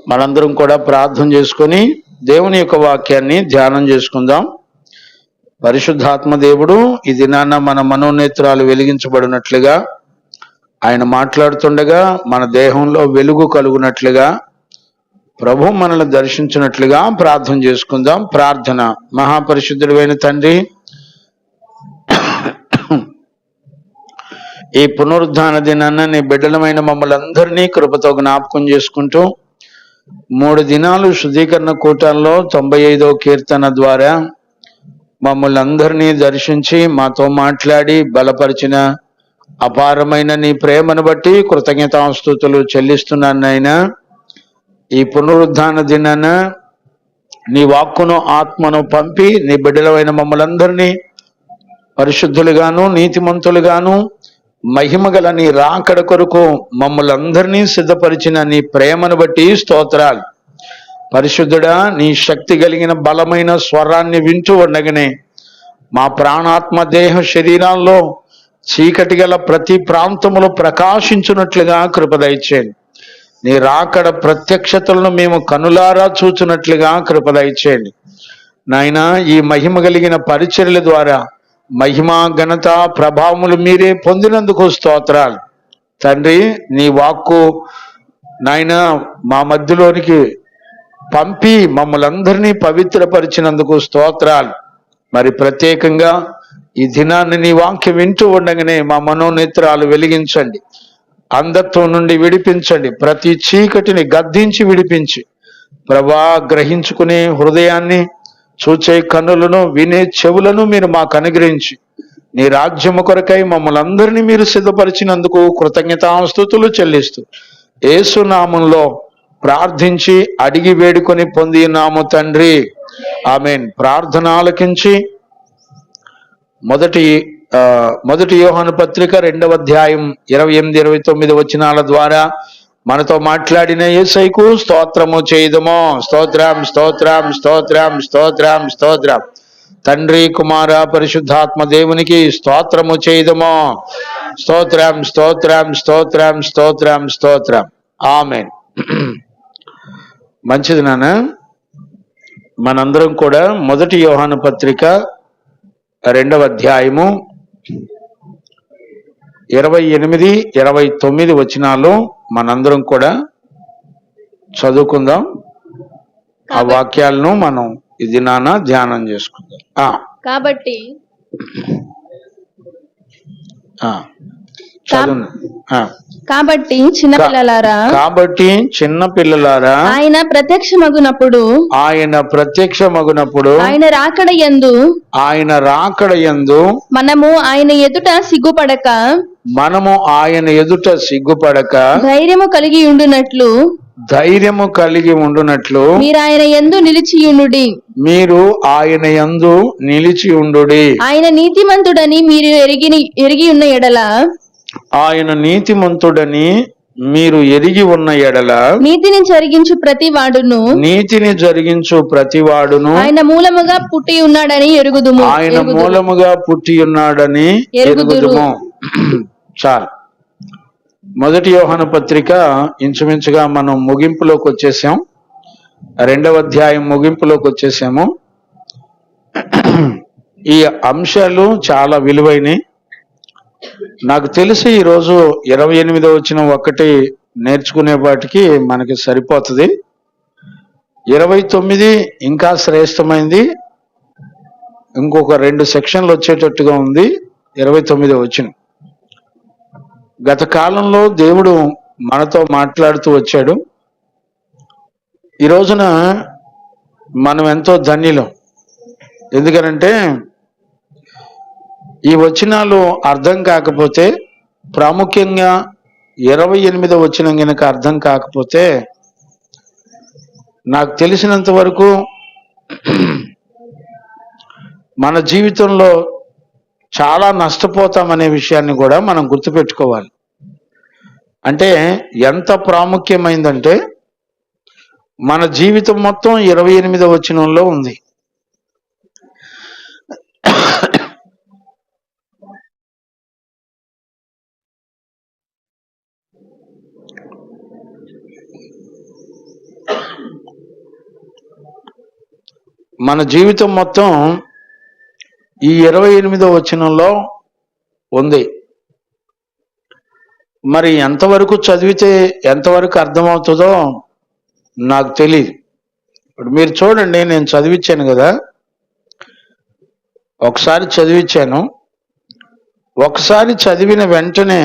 మనందరం కూడా ప్రార్థన చేసుకొని దేవుని యొక్క వాక్యాన్ని ధ్యానం చేసుకుందాం. పరిశుద్ధాత్మ దేవుడు ఈ దినాన మన మనోనేత్రాలు వెలిగించబడినట్లుగా, ఆయన మాట్లాడుతుండగా మన దేహంలో వెలుగు కలుగునట్లుగా, ప్రభు మనల్ని దర్శించినట్లుగా ప్రార్థన చేసుకుందాం. ప్రార్థన. మహాపరిశుద్ధుడైన తండ్రి, ఈ పునరుద్ధాన దినాన నీ బిడ్డలమైన మమ్మల్ని అందరినీ కృపతో జ్ఞాపకం చేసుకుంటూ 3 దినాలు శుద్ధీకరణ కూటాల్లో 95వ కీర్తన ద్వారా మమ్మల్ని అందరినీ దర్శించి మాతో మాట్లాడి బలపరిచిన అపారమైన నీ ప్రేమను బట్టి కృతజ్ఞతాస్తుతులు చెల్లిస్తున్నాను నాయనా. ఈ పునరుద్ధాన దినాన నీ వాక్కును ఆత్మను పంపి నీ బిడ్డలమైన మమ్మల్ని అందరినీ పరిశుద్ధులుగాను నీతిమంతులుగాను మహిమగల నీ రాకడ కొరకు మమ్మల్ని అందరినీ సిద్ధపరిచిన నీ ప్రేమను బట్టి స్తోత్రాలు. పరిశుద్ధుడా, నీ శక్తి కలిగిన బలమైన స్వరాన్ని వింటూ ఉండగానే మా ప్రాణాత్మ దేహ శరీరాల్లో చీకటి గల ప్రతి ప్రాంతములో ప్రకాశించున్నట్లుగా కృప దయచేయండి. నీ రాకడ ప్రత్యక్షతలను మేము కనులారా చూచున్నట్లుగా కృప దయచేయండి నాయనా. ఈ మహిమ కలిగిన పరిచర్యల ద్వారా మహిమ ఘనత ప్రభావములు మీరే పొందినందుకు స్తోత్రాలు తండ్రి. నీ వాక్కు నాయనా మా మధ్యలోనికి పంపి మమ్మల్ని అందరినీ పవిత్రపరిచినందుకు స్తోత్రాలు. మరి ప్రత్యేకంగా ఈ దినాన్ని నీ వాక్యం వింటూ ఉండగానే మా మనోనేత్రాలు వెలిగించండి, అంధత్వం నుండి విడిపించండి, ప్రతి చీకటిని గద్దించి విడిపించి ప్రభా గ్రహించుకునే హృదయాన్ని, చూచే కన్నులను, వినే చెవులను మీరు మాకు అనుగ్రహించి నీ రాజ్యము కొరకై మమ్మల్ని అందరినీ మీరు సిద్ధపరిచినందుకు కృతజ్ఞతాస్తుతులు చెల్లిస్తూ యేసు నామంలో ప్రార్థించి అడిగి వేడుకొని పొందినాము తండ్రి, ఆమేన్. ప్రార్థన ఆలకించి మొదటి యోహాను పత్రిక 2వ అధ్యాయం 28, 29 వచనాల ద్వారా మనతో మాట్లాడిన యేసయ్యకు స్తోత్రము చేయుదము. స్తోత్రం స్తోత్రం స్తోత్రం స్తోత్రం స్తోత్రం. తండ్రి కుమార పరిశుద్ధాత్మ దేవునికి స్తోత్రము చేయుదము. స్తోత్రం స్తోత్రం స్తోత్రం స్తోత్రం స్తోత్రం. ఆమేన్. మంచిది నాన్న. మనందరం కూడా మొదటి యోహాను పత్రిక 2వ అధ్యాయము 28, 29 వచనాలు మనందరం కూడా చదువుకుందాం. ఆ వాక్యాలను మనం ఇది నాన్న ధ్యానం చేసుకుందాం. కాబట్టి చిన్న పిల్లలారా ఆయన ప్రత్యక్షమగునప్పుడు ఆయన రాకడ యందు మనము ఆయన ఎదుట సిగ్గుపడక ధైర్యము కలిగి ఉండునట్లు మీరు ఆయన యందు నిలిచియుండుడి. ఆయన నీతిమంతుడని మీరు ఎరిగి ఉన్న ఎడల నీతిని జరిగించు ప్రతివాడును ఆయన మూలముగా పుట్టి ఉన్నాడని ఎరుగుదుము. చాలు. మొదటి యోహాను పత్రిక ఇంచుమించుగా మనం ముగింపులోకి వచ్చేసాం. 2వ అధ్యాయం ముగింపులోకి వచ్చేసాము. ఈ అంశాలు చాలా విలువైనవి. నాకు తెలిసి ఈరోజు 28వ వచనం ఒక్కటి నేర్చుకునే వాటికి మనకి సరిపోతుంది. 29 ఇంకా శ్రేష్టమైంది. ఇంకొక 2 సెక్షన్లు వచ్చేటట్టుగా ఉంది 29వ వచనం. గత కాలంలో దేవుడు మనతో మాట్లాడుతూ వచ్చాడు. ఈ రోజున మనం ఎంతో ధన్యులం. ఎందుకనంటే ఈ వచనాలు అర్థం కాకపోతే, ప్రాముఖ్యంగా 28వ వచనం కనుక అర్థం కాకపోతే, నాకు తెలిసినంత వరకు మన జీవితంలో చాలా నష్టపోతామనే విషయాన్ని కూడా మనం గుర్తుపెట్టుకోవాలి. అంటే ఎంత ప్రాముఖ్యమైందంటే మన జీవితం మొత్తం 28వ వచనంలో ఉంది. మన జీవితం మొత్తం ఈ 28వ వచనంలో ఉంది. మరి ఎంతవరకు చదివితే ఎంతవరకు అర్థమవుతుందో నాకు తెలియదు. ఇప్పుడు మీరు చూడండి, నేను చదివించాను కదా, ఒకసారి చదివించాను. ఒకసారి చదివిన వెంటనే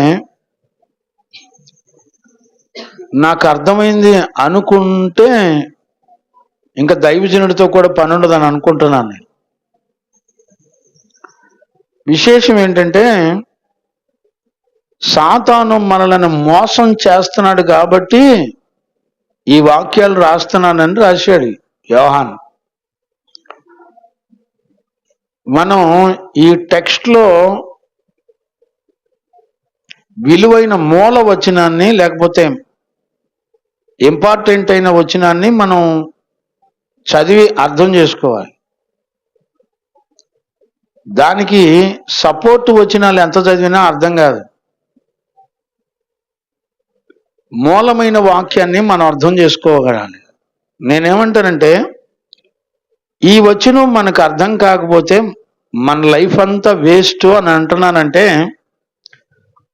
నాకు అర్థమైంది అనుకుంటే ఇంకా దైవజనుడితో కూడా పని ఉండదని అనుకుంటున్నాను నేను. విశేషం ఏంటంటే, సాతాను మనలను మోసం చేస్తున్నాడు కాబట్టి ఈ వాక్యాలు రాస్తున్నానని రాశాడు యోహాను. మనం ఈ టెక్స్ట్ లో విలువైన మూల వచనాన్ని లేకపోతే ఇంపార్టెంట్ అయిన వచనాన్ని మనం చదివి అర్థం చేసుకోవాలి. దానికి సపోర్ట్ వచనాలు ఎంత చదివినా అర్థం కాదు. మూలమైన వాక్యాన్ని మనం అర్థం చేసుకోగలాలి. నేనేమంటానంటే, ఈ వచనం మనకు అర్థం కాకపోతే మన లైఫ్ అంతా వేస్ట్ అని అంటున్నానంటే,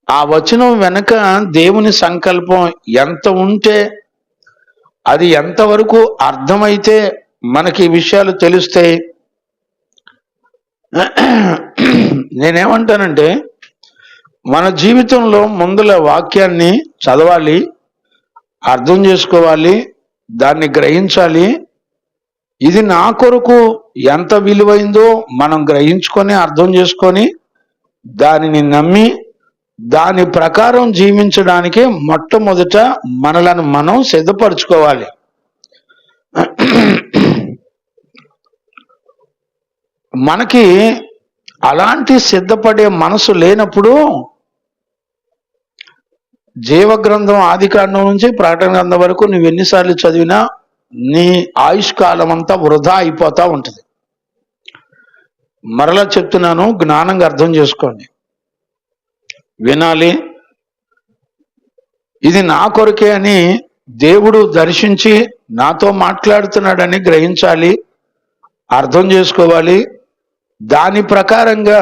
ఆ వచనం వెనుక దేవుని సంకల్పం ఎంత ఉంటే, అది ఎంతవరకు అర్థమైతే మనకి ఈ విషయాలు తెలుస్తాయి. నేనేమంటానంటే, మన జీవితంలో ముందుల వాక్యాన్ని చదవాలి, అర్థం చేసుకోవాలి, దాన్ని గ్రహించాలి. ఇది నా కొరకు ఎంత విలువైందో మనం గ్రహించుకొని అర్థం చేసుకొని దానిని నమ్మి దాని ప్రకారం జీవించడానికి మొట్టమొదట మనలను మనం సిద్ధపరచుకోవాలి. మనకి అలాంటి సిద్ధపడే మనసు లేనప్పుడు జీవగ్రంథం ఆదికాండం నుంచి ప్రకటన గ్రంథం వరకు నువ్వు ఎన్నిసార్లు చదివినా నీ ఆయుష్కాలం అంతా వృధా అయిపోతా ఉంటుంది. మరలా చెప్తున్నాను, జ్ఞానంగా అర్థం చేసుకోండి, వినాలి. ఇది నా కొరకే అని దేవుడు దర్శించి నాతో మాట్లాడుతున్నాడని గ్రహించాలి, అర్థం చేసుకోవాలి. దాని ప్రకారంగా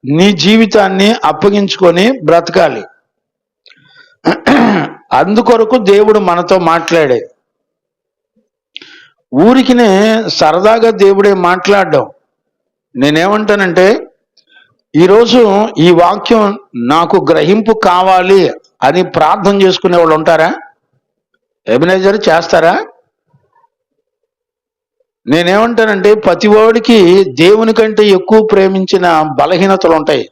నీ జీవితాన్ని అప్పగించుకొని బ్రతకాలి. అందుకొరకు దేవుడు మనతో మాట్లాడే, ఊరికినే సరదాగా దేవుడే మాట్లాడడం. నేనేమంటానంటే, ఈరోజు ఈ వాక్యం నాకు గ్రహింపు కావాలి అని ప్రార్థన చేసుకునే వాళ్ళు ఉంటారా? ఎబినేజర్ చేస్తారా? నేనేమంటానంటే, ప్రతివాడికి దేవుని కంటే ఎక్కువ ప్రేమించిన బలహీనతలు ఉంటాయి.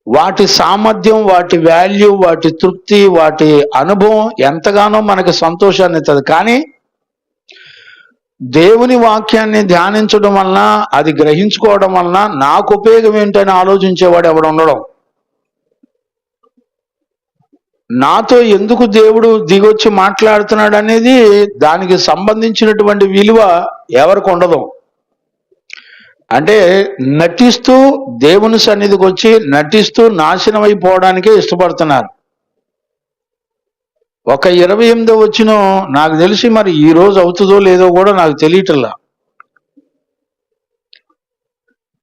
వాటి సామర్థ్యం, వాటి వాల్యూ, వాటి తృప్తి, వాటి అనుభవం ఎంతగానో మనకి సంతోషాన్ని ఇస్తుంది. కానీ దేవుని వాక్యాన్ని ధ్యానించడం వలన, అది గ్రహించుకోవడం వలన నాకు ఉపయోగం ఏంటని ఆలోచించేవాడు ఎవడు ఉండడం. నాతో ఎందుకు దేవుడు దిగొచ్చి మాట్లాడుతున్నాడు అనేది దానికి సంబంధించినటువంటి విలువ ఎవరికి ఉండదు. అంటే నటిస్తూ దేవుని సన్నిధికి వచ్చి నటిస్తూ నాశనం అయిపోవడానికే ఇష్టపడుతున్నారు. ఒక 28వ వచనం నాకు తెలిసి మరి ఈ రోజు అవుతుందో లేదో కూడా నాకు తెలియటల్లా.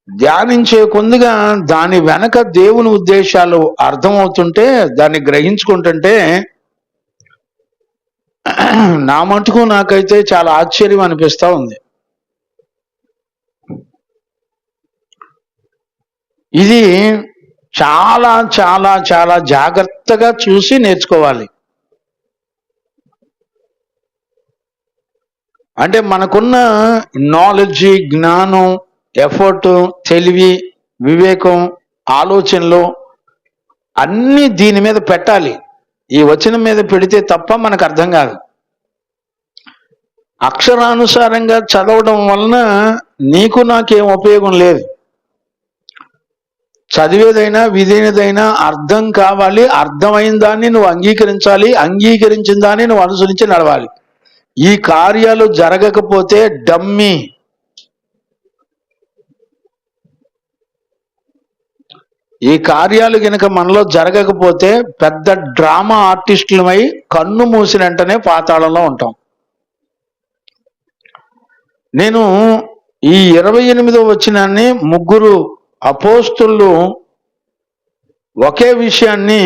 ధ్యానించే కొద్దిగా దాని వెనక దేవుని ఉద్దేశాలు అర్థమవుతుంటే, దాన్ని గ్రహించుకుంటుంటే నా మటుకు నాకైతే చాలా ఆశ్చర్యం అనిపిస్తా ఉంది. ఇది చాలా చాలా చాలా జాగ్రత్తగా చూసి నేర్చుకోవాలి. అంటే మనకున్న నాలెడ్జి, జ్ఞానం, ఎఫర్ట్, తెలివి, వివేకం, ఆలోచనలు అన్నీ దీని మీద పెట్టాలి. ఈ వచనం మీద పెడితే తప్ప మనకు అర్థం కాదు. అక్షరానుసారంగా చదవడం వలన నీకు నాకేం ఉపయోగం లేదు. చదివేదైనా విధినదైనా అర్థం కావాలి. అర్థమైన దాన్ని నువ్వు అంగీకరించాలి. అంగీకరించిన దాన్ని నువ్వు అనుసరించి నడవాలి. ఈ కార్యాలు జరగకపోతే డమ్మి. ఈ కార్యాలు గనక మనలో జరగకపోతే పెద్ద డ్రామా ఆర్టిస్టులమై కన్ను మూసిన వెంటనే పాతాళంలో ఉంటాం. నేను ఈ 28వ వచనాన్ని ముగ్గురు అపోస్తులు ఒకే విషయాన్ని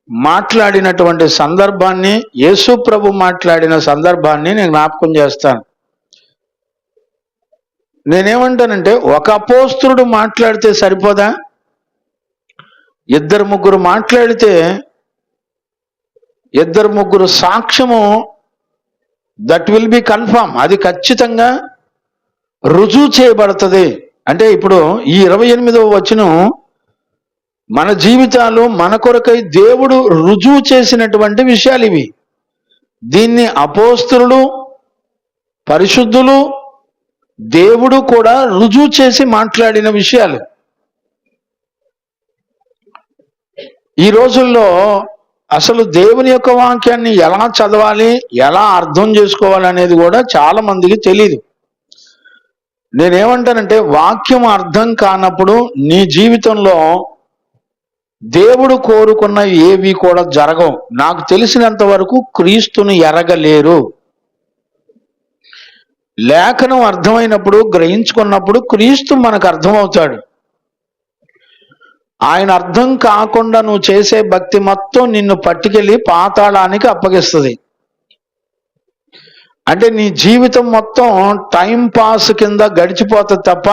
మాట్లాడినటువంటి సందర్భాన్ని, యేసు ప్రభు మాట్లాడిన సందర్భాన్ని నేను జ్ఞాపకం చేస్తాను. నేనేమంటానంటే, ఒక అపోస్తులుడు మాట్లాడితే సరిపోదా? ఇద్దరు ముగ్గురు మాట్లాడితే, ఇద్దరు ముగ్గురు సాక్ష్యము దట్ విల్ బి కన్ఫర్మ్, అది ఖచ్చితంగా రుజువు చేయబడుతుంది. అంటే ఇప్పుడు ఈ 28వ వచనం మన జీవితాలు మన కొరకై దేవుడు రుజువు చేసినటువంటి విషయాలు ఇవి. దీన్ని అపోస్తులు, పరిశుద్ధులు, దేవుడు కూడా రుజువు చేసి మాట్లాడిన విషయాలు. ఈ రోజుల్లో అసలు దేవుని యొక్క వాక్యాన్ని ఎలా చదవాలి, ఎలా అర్థం చేసుకోవాలి అనేది కూడా చాలా మందికి తెలియదు. నేనేమంటానంటే, వాక్యం అర్థం కానప్పుడు నీ జీవితంలో దేవుడు కోరుకున్న ఏవి కూడా జరగవు. నాకు తెలిసినంత వరకు క్రీస్తుని ఎరగలేరు. లేఖనం అర్థమైనప్పుడు, గ్రహించుకున్నప్పుడు క్రీస్తు మనకు అర్థమవుతాడు. ఆయన అర్థం కాకుండా నువ్వు చేసే భక్తి మొత్తం నిన్ను పట్టుకెళ్ళి పాతాళానికి అప్పగిస్తుంది. అంటే నీ జీవితం మొత్తం టైం పాస్ కింద గడిచిపోతుంది తప్ప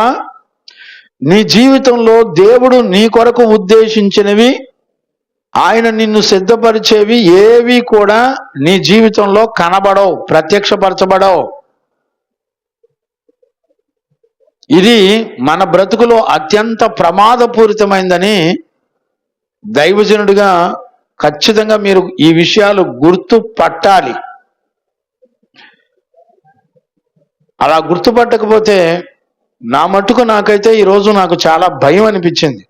నీ జీవితంలో దేవుడు నీ కొరకు ఉద్దేశించినవి, ఆయన నిన్ను సిద్ధపరిచేవి ఏవి కూడా నీ జీవితంలో కనబడవు, ప్రత్యక్షపరచబడవు. ఇది మన బ్రతుకులో అత్యంత ప్రమాదపూరితమైందని దైవజనుడిగా ఖచ్చితంగా మీరు ఈ విషయాలు గుర్తు పట్టాలి. అలా గుర్తుపట్టకపోతే నా మట్టుకు నాకైతే ఈరోజు నాకు చాలా భయం అనిపించింది.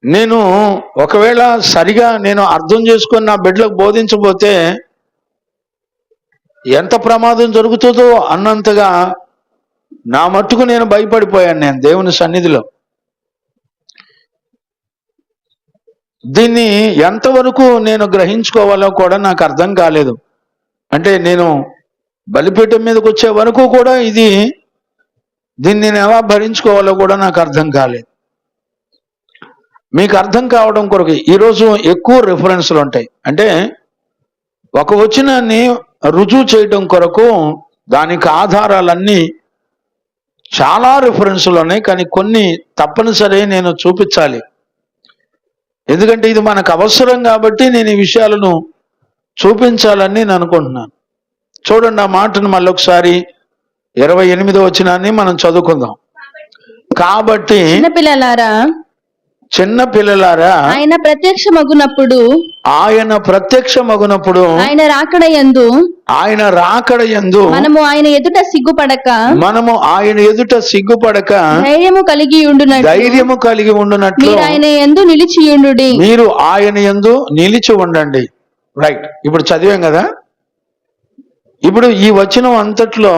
నేను ఒకవేళ సరిగా నేను అర్థం చేసుకొని నా బిడ్డలకు బోధించబోతే ఎంత ప్రమాదం జరుగుతుందో అన్నంతగా నా మట్టుకు నేను భయపడిపోయాను నేను దేవుని సన్నిధిలో. దీన్ని ఎంతవరకు నేను గ్రహించుకోవాలో కూడా నాకు అర్థం కాలేదు. అంటే నేను బలిపీఠం మీదకి వచ్చే వరకు కూడా దీన్ని నేను ఎలా భరించుకోవాలో కూడా నాకు అర్థం కాలేదు. మీకు అర్థం కావడం కొరకు ఈరోజు ఎక్కువ రిఫరెన్స్లు ఉంటాయి. అంటే ఒక వచనాన్ని రుజువు చేయడం కొరకు దానికి ఆధారాలన్నీ చాలా రిఫరెన్స్లు ఉన్నాయి, కానీ కొన్ని తప్పనిసరి నేను చూపించాలి. ఎందుకంటే ఇది మనకు అవసరం కాబట్టి నేను ఈ విషయాలను చూపించాలని నేను అనుకుంటున్నాను. చూడండి ఆ మాటను మళ్ళొకసారి 28వ వచనాన్ని మనం చదువుకుందాం. కాబట్టి చిన్న పిల్లలారా ఆయన ప్రత్యక్షమగునప్పుడు ఆయన రాకడ యందు మనము ఆయన ఎదుట సిగ్గుపడక ధైర్యము కలిగి ఉండునట్లు మీరు ఆయన యందు నిలిచి ఉండండి. రైట్, ఇప్పుడు చదివాం కదా. ఇప్పుడు ఈ వచనం అంతట్లో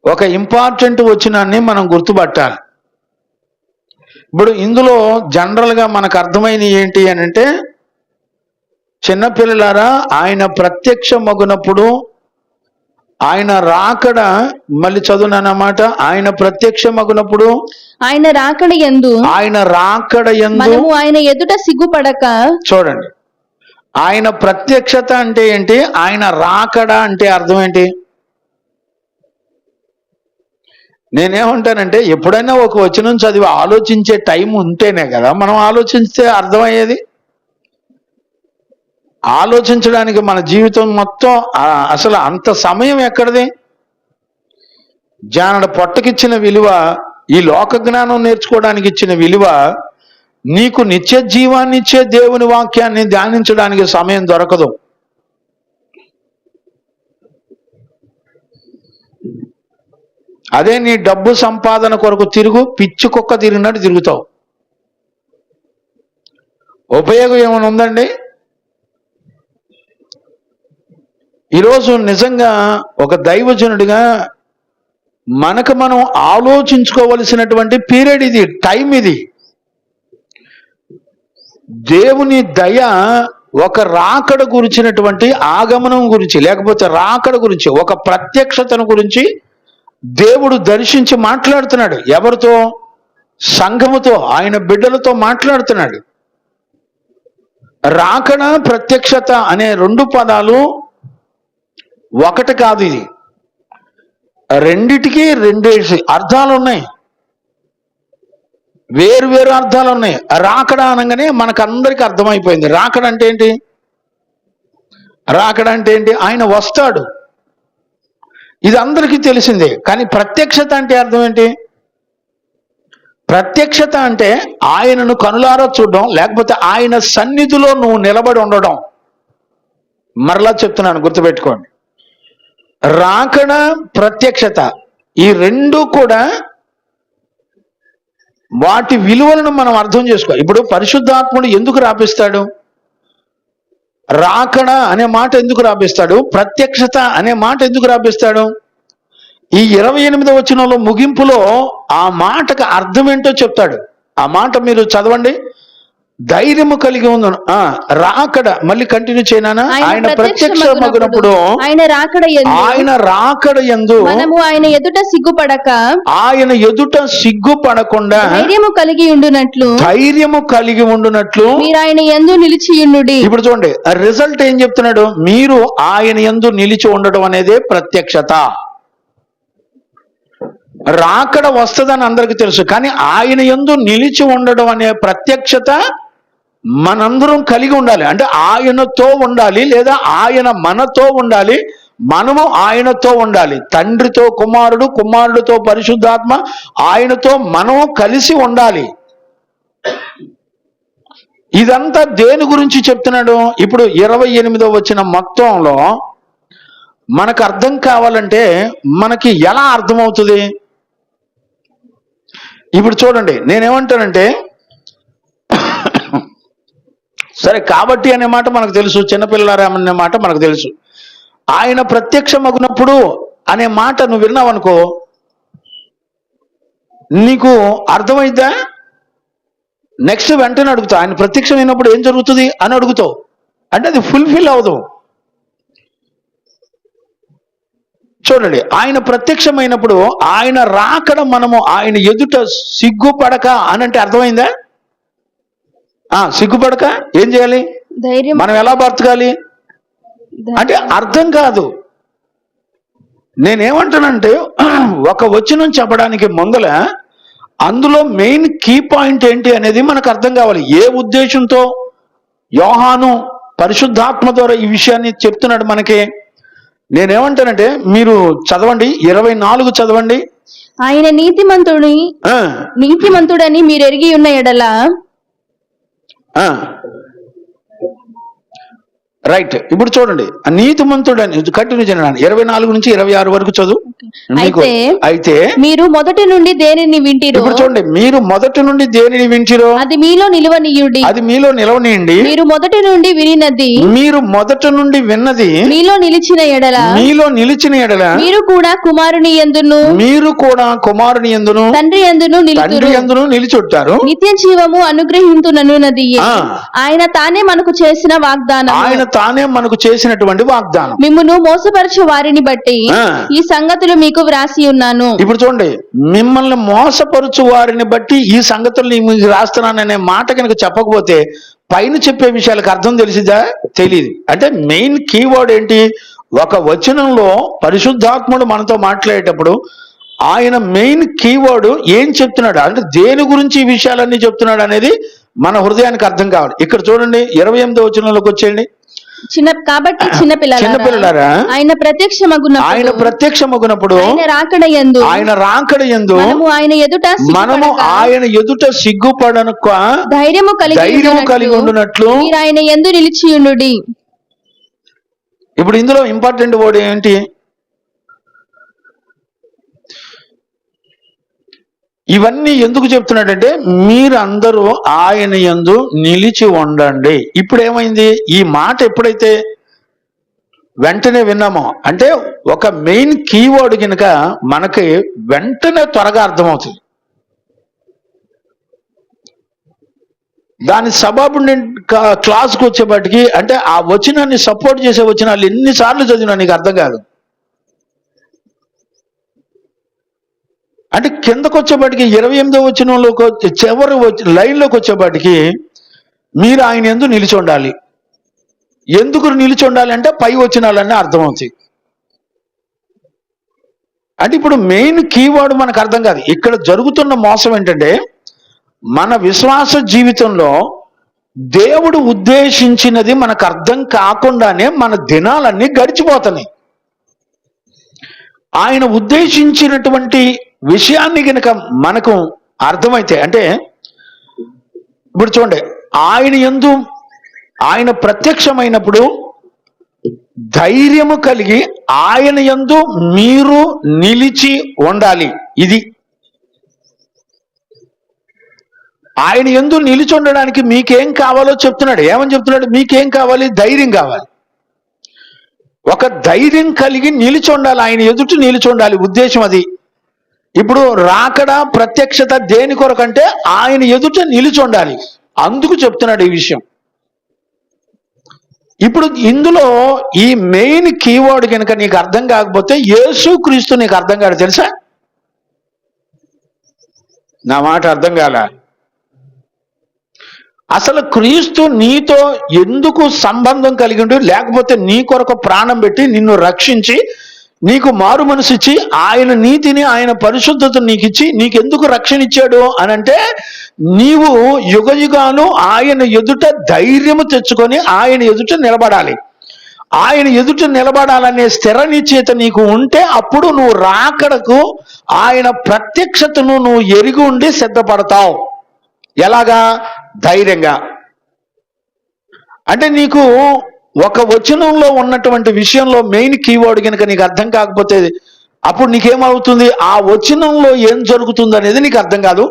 ఒక ఇంపార్టెంట్ వచనాన్ని మనం గుర్తుపట్టాలి. ఇప్పుడు ఇందులో జనరల్గా మనకు అర్థమైన ఏంటి అని అంటే, చిన్నపిల్లలారా ఆయన ప్రత్యక్షమగునప్పుడు ఆయన రాకడ, మళ్ళీ చదువునన్నమాట, ఆయన ప్రత్యక్షమగునప్పుడు ఆయన రాకడ యందు మనము ఆయన ఎదుట సిగ్గుపడక. చూడండి, ఆయన ప్రత్యక్షత అంటే ఏంటి, ఆయన రాకడ అంటే అర్థం ఏంటి? నేనేమంటానంటే, ఎప్పుడైనా ఒక వచనం చదివి ఆలోచించే టైం ఉంటేనే కదా మనం ఆలోచిస్తే అర్థమయ్యేది. ఆలోచించడానికి మన జీవితం మొత్తం అసలు అంత సమయం ఎక్కడిది? జానడ పొట్టకిచ్చిన విలువ, ఈ లోక జ్ఞానం నేర్చుకోవడానికి ఇచ్చిన విలువ, నీకు నిత్య జీవాన్ని ఇచ్చే దేవుని వాక్యాన్ని ధ్యానించడానికి సమయం దొరకదు. అదే నీ డబ్బు సంపాదన కొరకు పిచ్చి కుక్క తిరిగినట్టు తిరుగుతావు. ఉపయోగం ఏమైనా ఉందండి? ఈరోజు నిజంగా ఒక దైవజనుడిగా మనకు మనం ఆలోచించుకోవలసినటువంటి పీరియడ్ ఇది, టైం ఇది. దేవుని దయ ఒక రాకడ గురించినటువంటి ఆగమనం గురించి, లేకపోతే రాకడ గురించి, ఒక ప్రత్యక్షతను గురించి దేవుడు దర్శించి మాట్లాడుతున్నాడు. ఎవరితో? సంఘముతో, ఆయన బిడ్డలతో మాట్లాడుతున్నాడు. రాకడ, ప్రత్యక్షత అనే రెండు పదాలు ఒకటి కాదు. ఇది రెండిటికి రెండేసి అర్థాలు ఉన్నాయి, వేరు వేరు అర్థాలు ఉన్నాయి. రాకడ అనగానే మనకందరికి అర్థమైపోయింది. రాకడ అంటే ఏంటి? రాకడ అంటే ఏంటి? ఆయన వస్తాడు, ఇది అందరికీ తెలిసిందే. కానీ ప్రత్యక్షత అంటే అర్థం ఏంటి? ప్రత్యక్షత అంటే ఆయనను కనులారా చూడడం, లేకపోతే ఆయన సన్నిధిలో నువ్వు నిలబడి ఉండడం. మరలా చెప్తున్నాను, గుర్తుపెట్టుకోండి. రాకడ, ప్రత్యక్షత ఈ రెండు కూడా వాటి విలువలను మనం అర్థం చేసుకో. ఇప్పుడు పరిశుద్ధాత్ముడు ఎందుకు రాపిస్తాడు? రాకడ అనే మాట ఎందుకు రాపిస్తాడు? ప్రత్యక్షత అనే మాట ఎందుకు రాపిస్తాడు? ఈ 28వ వచనంలో ముగింపులో ఆ మాటకు అర్థం ఏంటో చెప్తాడు. ఆ మాట మీరు చదవండి. ధైర్యము కలిగి ఉంది. రాకడ మళ్ళీ కంటిన్యూ చేయనా? ఆయన ప్రత్యక్షమగునప్పుడు, ఆయన రాకడ యందు మనము ఆయన ఎదుట సిగ్గుపడక, ఆయన ఎదుట సిగ్గుపడకుండా ధైర్యము కలిగి ఉండునట్లు మీరు ఆయన యందు నిలిచియుండుడి. ఇప్పుడు చూడండి, రిజల్ట్ ఏం చెప్తున్నాడు? మీరు ఆయన యందు నిలిచి ఉండడం అనేదే ప్రత్యక్షత. రాకడ వస్తుందని అందరికీ తెలుసు, కానీ ఆయన యందు నిలిచి ఉండడం అనే ప్రత్యక్షత మనందరం కలిగి ఉండాలి. అంటే ఆయనతో ఉండాలి, లేదా ఆయన మనతో ఉండాలి, మనము ఆయనతో ఉండాలి. తండ్రితో కుమారుడు, కుమారుడితో పరిశుద్ధాత్మ, ఆయనతో మనము కలిసి ఉండాలి. ఇదంతా దేని గురించి చెప్తున్నాడు? ఇప్పుడు 28వ వచనం మొత్తంలో మనకు అర్థం కావాలంటే మనకి ఎలా అర్థమవుతుంది? ఇప్పుడు చూడండి, నేనేమంటానంటే, సరే కాబట్టి అనే మాట మనకు తెలుసు, చిన్నపిల్లలారా అనే మాట మనకు తెలుసు. ఆయన ప్రత్యక్షమగునప్పుడు అనే మాట నువ్వు విన్నావు అనుకో, నీకు అర్థమైద్దా? నెక్స్ట్ వెంటనే అడుగుతావు, ఆయన ప్రత్యక్షమైనప్పుడు ఏం జరుగుతుంది అని అడుగుతావు. అంటే అది ఫుల్ఫిల్ అవ్వదు. చూడండి, ఆయన ప్రత్యక్షమైనప్పుడు ఆయన రాకడ మనము ఆయన ఎదుట సిగ్గుపడక అని అంటే అర్థమైందా? సిగ్గుపడక ఏం చేయాలి? మనం ఎలా బ్రతకాలి అంటే అర్థం కాదు. నేనేమంటానంటే, ఒక వచనం చెప్పడానికి ముందల అందులో మెయిన్ కీ పాయింట్ ఏంటి అనేది మనకు అర్థం కావాలి. ఏ ఉద్దేశంతో యోహాను పరిశుద్ధాత్మ ద్వారా ఈ విషయాన్ని చెప్తున్నాడు మనకి? నేనేమంటానంటే, మీరు చదవండి, 24 చదవండి. ఆయన నీతిమంతుడని మీరు ఎరిగి ఉన్న ఎడల, రైట్. ఇప్పుడు చూడండి, నీతిమంతుడని కంటిన్యూ చేయండి. 24 నుంచి 26 వరకు చదువు. అయితే మీరు మొదటి నుండి దేనిని వింటిరో, ఇప్పుడు చూడండి, మీరు మొదటి నుండి దేనిని వింటిరో అది మీలో నిలవనీయుడి. అది మీలో నిలవనీయండి. మీరు మొదటి నుండి వినినది, మీరు మొదటి నుండి విన్నది మీలో నిలిచిన ఎడల, మీరు కూడా కుమారుని యందును తండ్రి యందును నిలిచుంటారు. నిత్య జీవము అనుగ్రహింతుననున్నది ఆయన తానే మనకు చేసిన వాగ్దానం. ఆయన తానే మనకు చేసినటువంటి వాగ్దానం. మిమ్మును మోసపరచు వారిని బట్టి ఈ సంగతులు మీకు వ్రాసి ఉన్నాను. ఇప్పుడు చూడండి, మిమ్మల్ని మోసపరచు వారిని బట్టి ఈ సంగతులు మీకు రాస్తున్నాననే మాట కనుక చెప్పకపోతే పైన చెప్పే విషయాలకు అర్థం తెలిసిదా? తెలియదు. అంటే మెయిన్ కీవర్డ్ ఏంటి? ఒక వచనంలో పరిశుద్ధాత్ముడు మనతో మాట్లాడేటప్పుడు ఆయన మెయిన్ కీవర్డ్ ఏం చెప్తున్నాడు, అంటే దేని గురించి ఈ విషయాలన్నీ చెప్తున్నాడు అనేది మన హృదయానికి అర్థం కావాలి. ఇక్కడ చూడండి, 28వ వచనంలోకి వచ్చేయండి. కాబట్టి చిన్నపిల్లలారా, ఆయన ప్రత్యక్షమగునప్పుడు ఆయన రాకడ యందు మనము ఆయన ఎదుట సిగ్గుపడనక ధైర్యము కలిగి ఉండునట్లు ఆయన యందు నిలిచియుండుడి. ఇప్పుడు ఇందులో ఇంపార్టెంట్ వర్డ్ ఏంటి? ఇవన్నీ ఎందుకు చెప్తున్నాడంటే, మీరందరూ ఆయన యందు నిలిచి ఉండండి. ఇప్పుడు ఏమైంది? ఈ మాట ఎప్పుడైతే వెంటనే విన్నామో, అంటే ఒక మెయిన్ కీవర్డ్ కనుక మనకి వెంటనే త్వరగా అర్థమవుతుంది. దాని సబార్డినేట్ క్లాస్కి వచ్చేపాటికి అంటే ఆ వచనాన్ని సపోర్ట్ చేసే వచనాలు ఎన్నిసార్లు చదివినా నీకు అర్థం కాదు. అంటే కిందకు వచ్చేపాటికి 28వ వచనంలోకి చివరి లైన్లోకి వచ్చేపాటికి మీరు ఆయన యందు నిలిచి ఉండాలి. ఎందుకు నిలిచి ఉండాలి అంటే పై వచనాలన్నీ అర్థమవుతాయి. అంటే ఇప్పుడు మెయిన్ కీవర్డ్ మనకు అర్థం కాదు. ఇక్కడ జరుగుతున్న మోసం ఏంటంటే మన విశ్వాస జీవితంలో దేవుడు ఉద్దేశించినది మనకు అర్థం కాకుండానే మన దినాలన్నీ గడిచిపోతున్నాయి. ఆయన ఉద్దేశించినటువంటి విషయాన్ని గనక మనకు అర్థమైతే అంటే ఇప్పుడు చూడండి, ఆయన యందు ఆయన ప్రత్యక్షమైనప్పుడు ధైర్యము కలిగి ఆయన యందు మీరు నిలిచి ఉండాలి. ఇది ఆయన యందు నిలిచి ఉండడానికి మీకేం కావాలో చెప్తున్నాడు. ఏమని చెప్తున్నాడు? మీకేం కావాలి? ధైర్యం కావాలి. ఒక ధైర్యం కలిగి నిలిచి ఉండాలి, ఆయన ఎదుట నిలిచి ఉండాలి. ఉద్దేశం అది. ఇప్పుడు రాకడ ప్రత్యక్షత దేని కొరకంటే ఆయన ఎదుట నిలిచి ఉండాలి. అందుకు చెప్తున్నాడు ఈ విషయం. ఇప్పుడు ఇందులో ఈ మెయిన్ కీవర్డ్ కనుక నీకు అర్థం కాకపోతే యేసుక్రీస్తు నీకు అర్థం కాదు. తెలుసా? నా మాట అర్థం కాల. అసలు క్రీస్తు నీతో ఎందుకు సంబంధం కలిగి ఉండి, లేకపోతే నీ కొరకు ప్రాణం పెట్టి నిన్ను రక్షించి నీకు మారు మనసు ఇచ్చి ఆయన నీతిని ఆయన పరిశుద్ధతను నీకు ఇచ్చి నీకెందుకు రక్షణ ఇచ్చాడు అని అంటే నీవు యుగయుగాలు ఆయన ఎదుట ధైర్యము తెచ్చుకొని ఆయన ఎదుట నిలబడాలి. ఆయన ఎదుట నిలబడాలనే స్థిర నిశ్చయిత నీకు ఉంటే అప్పుడు నువ్వు రాకడకు ఆయన ప్రత్యక్షతను నువ్వు ఎరిగి ఉండి సిద్ధపడతావు. ఎలాగా? ధైర్యంగా. అంటే నీకు ఒక వచనంలో ఉన్నటువంటి విషయంలో మెయిన్ కీవర్డ్ కనుక నీకు అర్థం కాకపోతే అప్పుడు నీకేమవుతుంది? ఆ వచనంలో ఏం జరుగుతుంది అనేది నీకు అర్థం కాదు,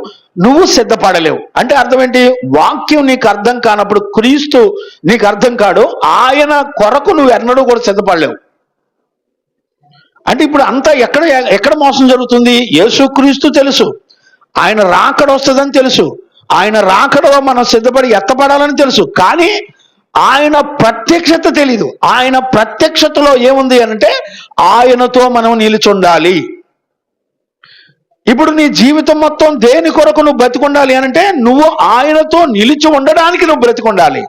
నువ్వు సిద్ధపడలేవు. అంటే అర్థం ఏంటి? వాక్యం నీకు అర్థం కానప్పుడు, క్రీస్తు నీకు అర్థం కాడు, ఆయన కొరకు నువ్వు ఎన్నడూ కూడా సిద్ధపడలేవు. అంటే ఇప్పుడు అంతా ఎక్కడ మోసం జరుగుతుంది? యేసుక్రీస్తు తెలుసు, ఆయన రాకడ వస్తుందని తెలుసు, ఆయన రాకడలో మనం సిద్ధపడి ఎత్తపడాలని తెలుసు, కానీ ఆయన ప్రత్యక్షత తెలీదు. ఆయన ప్రత్యక్షతలో ఏముంది అంటే ఆయనతో మనం నిలిచుండాలి. ఇప్పుడు నీ జీవితం మొత్తం దేని కొరకు నువ్వు బ్రతికుండాలి అంటే నువ్వు ఆయనతో నిలిచి ఉండడానికి నువ్వు బ్రతికుండాలి.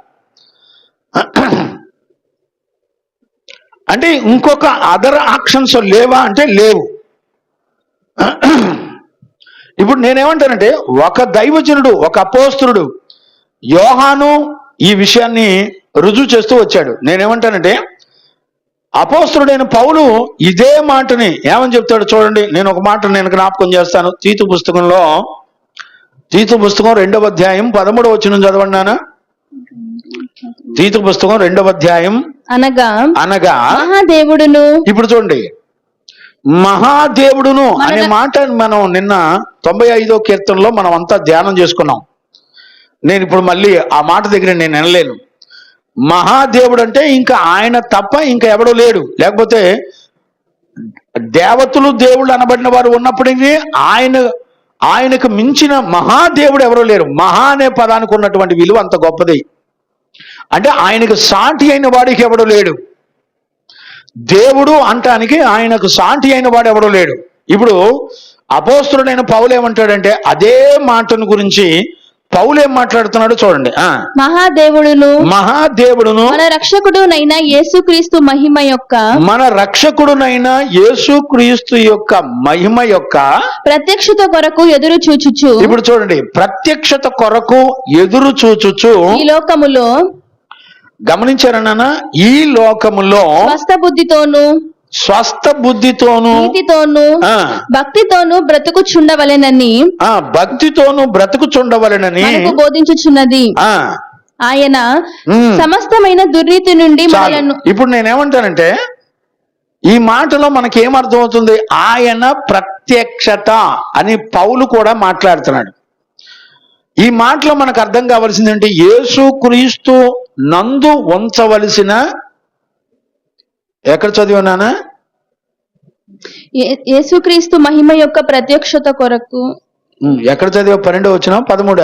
అంటే ఇంకొక అదర్ ఆప్షన్స్ లేవా అంటే లేవు. ఇప్పుడు నేనేమంటానంటే ఒక దైవజనుడు, ఒక అపోస్తలుడు యోహాను ఈ విషయాన్ని రుజువు చేస్తూ వచ్చాడు. నేనేమంటానంటే అపోస్తలుడైన పౌలు ఇదే మాటని ఏమని చెప్తాడు చూడండి. నేను ఒక మాట నేను జ్ఞాపకం చేస్తాను. తీతు పుస్తకం 2వ అధ్యాయం 13వ వచనం చదవండి నాన్న. తీతు పుస్తకం 2వ అధ్యాయం అనగా మహాదేవుడును. ఇప్పుడు చూడండి, మహాదేవుడును అనే మాట మనం నిన్న 95వ కీర్తనలో మనం అంతా ధ్యానం చేసుకున్నాం. నేను ఇప్పుడు మళ్ళీ ఆ మాట దగ్గర నేను వినలేను. మహాదేవుడు అంటే ఇంకా ఆయన తప్ప ఇంకా ఎవడో లేడు. లేకపోతే దేవతలు దేవుళ్ళు అనబడిన వారు ఉన్నప్పటికీ ఆయనకు మించిన మహాదేవుడు ఎవరో లేరు. మహా అనే పదానికి ఉన్నటువంటి విలువ అంత గొప్పది. అంటే ఆయనకు సాటి అయిన వాడికి ఎవడో లేడు. దేవుడు అంటానికి ఆయనకు సాటి అయిన వాడు ఎవడో లేడు. ఇప్పుడు అపోస్తలుడైన పౌలు ఏమంటాడంటే అదే మాటను గురించి పౌలు ఏం మాట్లాడుతున్నాడు చూడండి. మహాదేవుడును మన రక్షకుడునైన యేసుక్రీస్తు మహిమ యొక్క ప్రత్యక్షత కొరకు ఎదురు చూచుచు. ఇప్పుడు చూడండి, ప్రత్యక్షత కొరకు ఎదురు చూచుచు ఈ లోకములో, గమనించారన్నా, ఈ లోకములో స్వస్థ బుద్ధితోను నీతితోను భక్తితోను బ్రతుకుచుండవలెనని బోధించుచున్నది. ఆయన సమస్తమైన దుర్నీతి నుండి మనలను. ఇప్పుడు నేనేమంటానంటే ఈ మాటలో మనకేం అర్థమవుతుంది? ఆయన ప్రత్యక్షత అని పౌలు కూడా మాట్లాడుతున్నాడు. ఈ మాటలో మనకు అర్థం కావాల్సింది ఏంటి? యేసుక్రీస్తు నందు ఉంచవలసిన, ఎక్కడ చదివినానా? యేసుక్రీస్తు మహిమ యొక్క ప్రత్యక్షత కొరకు. ఎక్కడ చదివా? 12వ వచనం 13వ.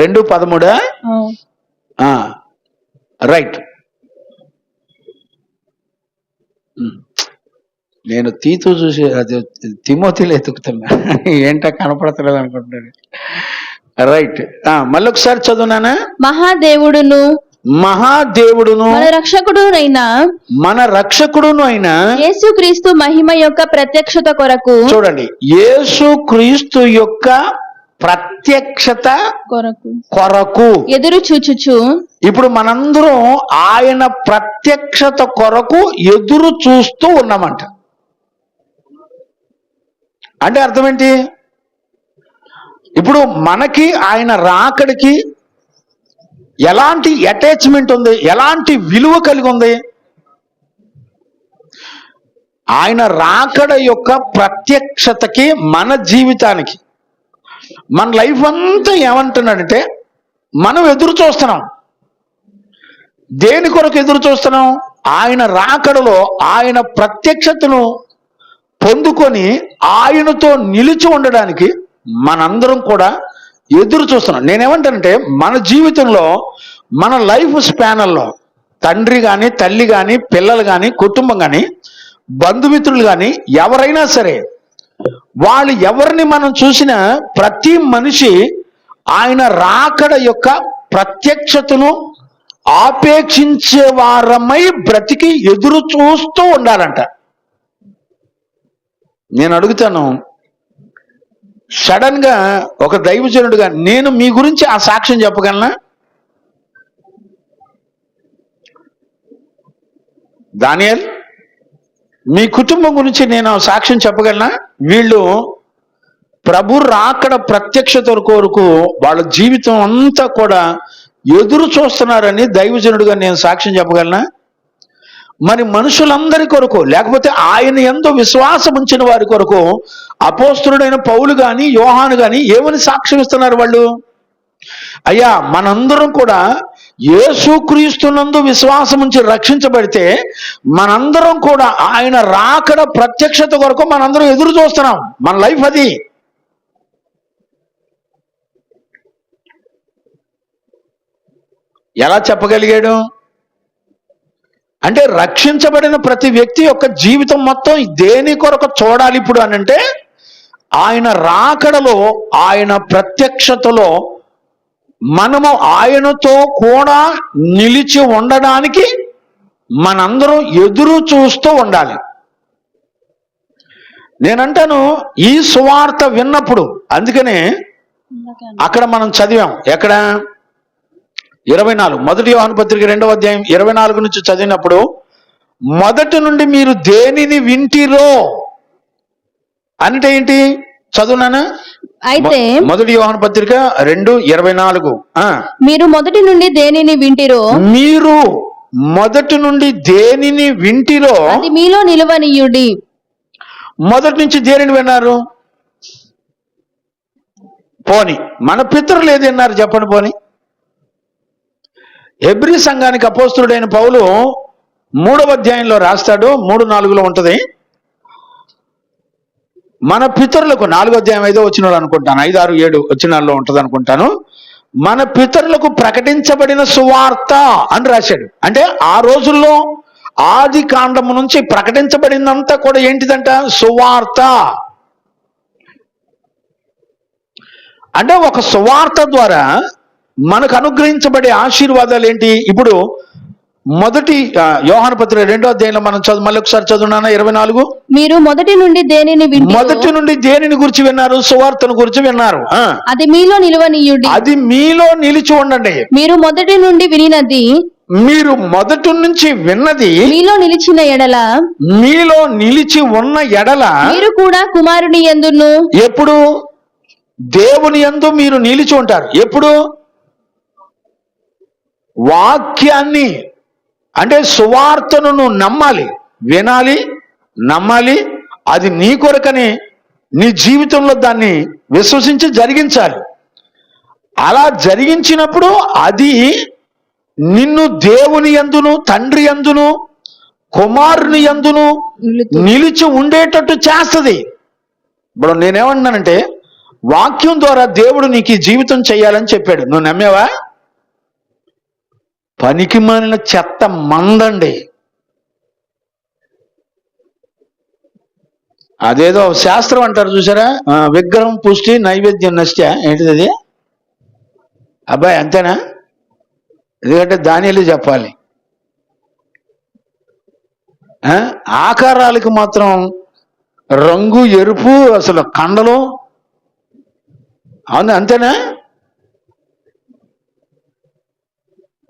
2:13. రైట్. నేను తీతు చూసి అది తిమోతిలో ఎతుకుతున్నా, ఏంటో కనపడతలేదు అనుకుంటున్నాను. రైట్. మళ్ళీ ఒకసారి చదువునానా. మహాదేవుడును మన రక్షకుడును అయిన యేసుక్రీస్తు మహిమ యొక్క ప్రత్యక్షత కొరకు. చూడండి, యేసుక్రీస్తు యొక్క ప్రత్యక్షత కొరకు ఎదురు చూచుచు. ఇప్పుడు మనందరం ఆయన ప్రత్యక్షత కొరకు ఎదురు చూస్తూ ఉన్నామంట. అంటే అర్థం ఏంటి? ఇప్పుడు మనకి ఆయన రాకడికి ఎలాంటి అటాచ్మెంట్ ఉంది, ఎలాంటి విలువ కలిగి ఉంది? ఆయన రాకడ యొక్క ప్రత్యక్షతకి మన జీవితానికి, మన లైఫ్ అంతా ఏమంటున్నాడంటే మనం ఎదురు చూస్తున్నాం. దేని కొరకు ఎదురు చూస్తున్నాం? ఆయన రాకడలో ఆయన ప్రత్యక్షతను పొందుకొని ఆయనతో నిలిచి ఉండడానికి మనందరం కూడా ఎదురు చూస్తున్నాం. నేనేమంటానంటే మన జీవితంలో, మన లైఫ్ స్పానల్లో తండ్రి కానీ, తల్లి కానీ, పిల్లలు కానీ, కుటుంబం కానీ, బంధుమిత్రులు కానీ ఎవరైనా సరే, వాళ్ళు ఎవరిని మనం చూసినా ప్రతి మనిషి ఆయన రాకడ యొక్క ప్రత్యక్షతను ఆపేక్షించే వారమై బ్రతికి ఎదురు చూస్తూ ఉండాలంట. నేను అడుగుతాను, సడన్ గా ఒక దైవజనుడుగా నేను మీ గురించి ఆ సాక్ష్యం చెప్పగలనా? దానియేల్, మీ కుటుంబం గురించి నేను ఆ సాక్ష్యం చెప్పగలనా? వీళ్ళు ప్రభు రాకడ ప్రత్యక్షత కొరకు వాళ్ళ జీవితం అంతా కూడా ఎదురు చూస్తున్నారని దైవజనుడుగా నేను సాక్ష్యం చెప్పగలనా? మరి మనుషులందరి కొరకు, లేకపోతే ఆయన యందు విశ్వాసం ఉంచిన వారి కొరకు అపోస్తలుడైన పౌలు గాని, యోహాను గాని ఏమని సాక్ష్యం ఇస్తున్నారు వాళ్ళు? అయ్యా, మనందరం కూడా యేసుక్రీస్తునందు విశ్వాసం ఉంచి రక్షించబడితే మనందరం కూడా ఆయన రాకడ ప్రత్యక్షత కొరకు మనందరం ఎదురు చూస్తున్నాం. మన లైఫ్ అది. ఎలా చెప్పగలిగాడు అంటే, రక్షించబడిన ప్రతి వ్యక్తి యొక్క జీవితం మొత్తం దేని కొరకు చూడాలి ఇప్పుడు అని అంటే, ఆయన రాకడలో, ఆయన ప్రత్యక్షతలో మనము ఆయనతో కూడా నిలిచి ఉండడానికి మనందరం ఎదురు చూస్తూ ఉండాలి. నేనంటాను, ఈ సువార్త విన్నప్పుడు, అందుకనే అక్కడ మనం చదివాం, ఎక్కడ 24 మొదటి యోహాను పత్రిక 2వ అధ్యాయం 24 నుంచి చదివినప్పుడు, మొదటి నుండి మీరు దేనిని వింటిరో అంటే ఏంటి? చదువునానా? అయితే మొదటి యోహాను పత్రిక 2:24. మీరు మొదటి నుండి దేనిని వింటిరో, మీరు మొదటి నుండి దేనిని వింటిరో అది మీలో నిలువనీయుడి. మొదటి నుంచి దేనిని విన్నారు? పోని మన పితరులు ఏది విన్నారు చెప్పండి. పోని హెబ్రీ సంఘానికి అపోస్తలుడైన పౌలు 3వ అధ్యాయంలో రాస్తాడు, 3:4 ఉంటది. మన పితరులకు 4వ అధ్యాయం 5వ వచనాలు అనుకుంటాను, 5, 6, 7 వచనాల్లో ఉంటది అనుకుంటాను. మన పితరులకు ప్రకటించబడిన సువార్త అని రాశాడు. అంటే ఆ రోజుల్లో ఆది కాండము నుంచి ప్రకటించబడిందంతా కూడా ఏంటిదంట? సువార్త. అంటే ఒక సువార్త ద్వారా మనకు అనుగ్రహించబడే ఆశీర్వాదాలు ఏంటి? ఇప్పుడు మొదటి యోహాను పత్రిక 2వ అధ్యాయంలో మనం మళ్ళీ ఒకసారి చదువునా 24. మీరు మొదటి నుండి దేనిని వింటిరో, మొదటి నుండి దేనిని గురించి విన్నారు? సువార్తను గురించి విన్నారు. అది మీలో నిలువనీయుడి. అది మీలో నిలిచి ఉండండి. మీరు మొదటి నుండి వినినది, మీరు మొదటి నుంచి విన్నది మీలో నిలిచిన ఎడల, మీలో నిలిచి ఉన్న ఎడల మీరు కూడా కుమారుని యందును. ఎప్పుడు? దేవుని యందు మీరు నిలిచి ఉంటారు. ఎప్పుడు? వాక్యాన్ని, అంటే సువార్తను నువ్వు నమ్మాలి, వినాలి, నమ్మాలి. అది నీ కొరకని నీ జీవితంలో దాన్ని విశ్వసించి జరిగించాలి. అలా జరిగించినప్పుడు అది నిన్ను దేవుని యందును, తండ్రి యందును, కుమారుని యందును నిలిచి ఉండేటట్టు చేస్తుంది. ఇప్పుడు నేనేమన్నానంటే, వాక్యం ద్వారా దేవుడు నీకు ఈ జీవితం చేయాలని చెప్పాడు. నువ్వు నమ్మావా? పనికి మాలిన చెత్త మందండి. అదేదో శాస్త్రం అంటారు చూసారా, విగ్రహం పుష్టి నైవేద్యం నష్ట, ఏంటిది అది? అబ్బాయి అంతేనా? ఎందుకంటే దానిలో చెప్పాలి. ఆకారాలకు మాత్రం రంగు ఎరుపు, అసలు కండలు, అవును అంతేనా?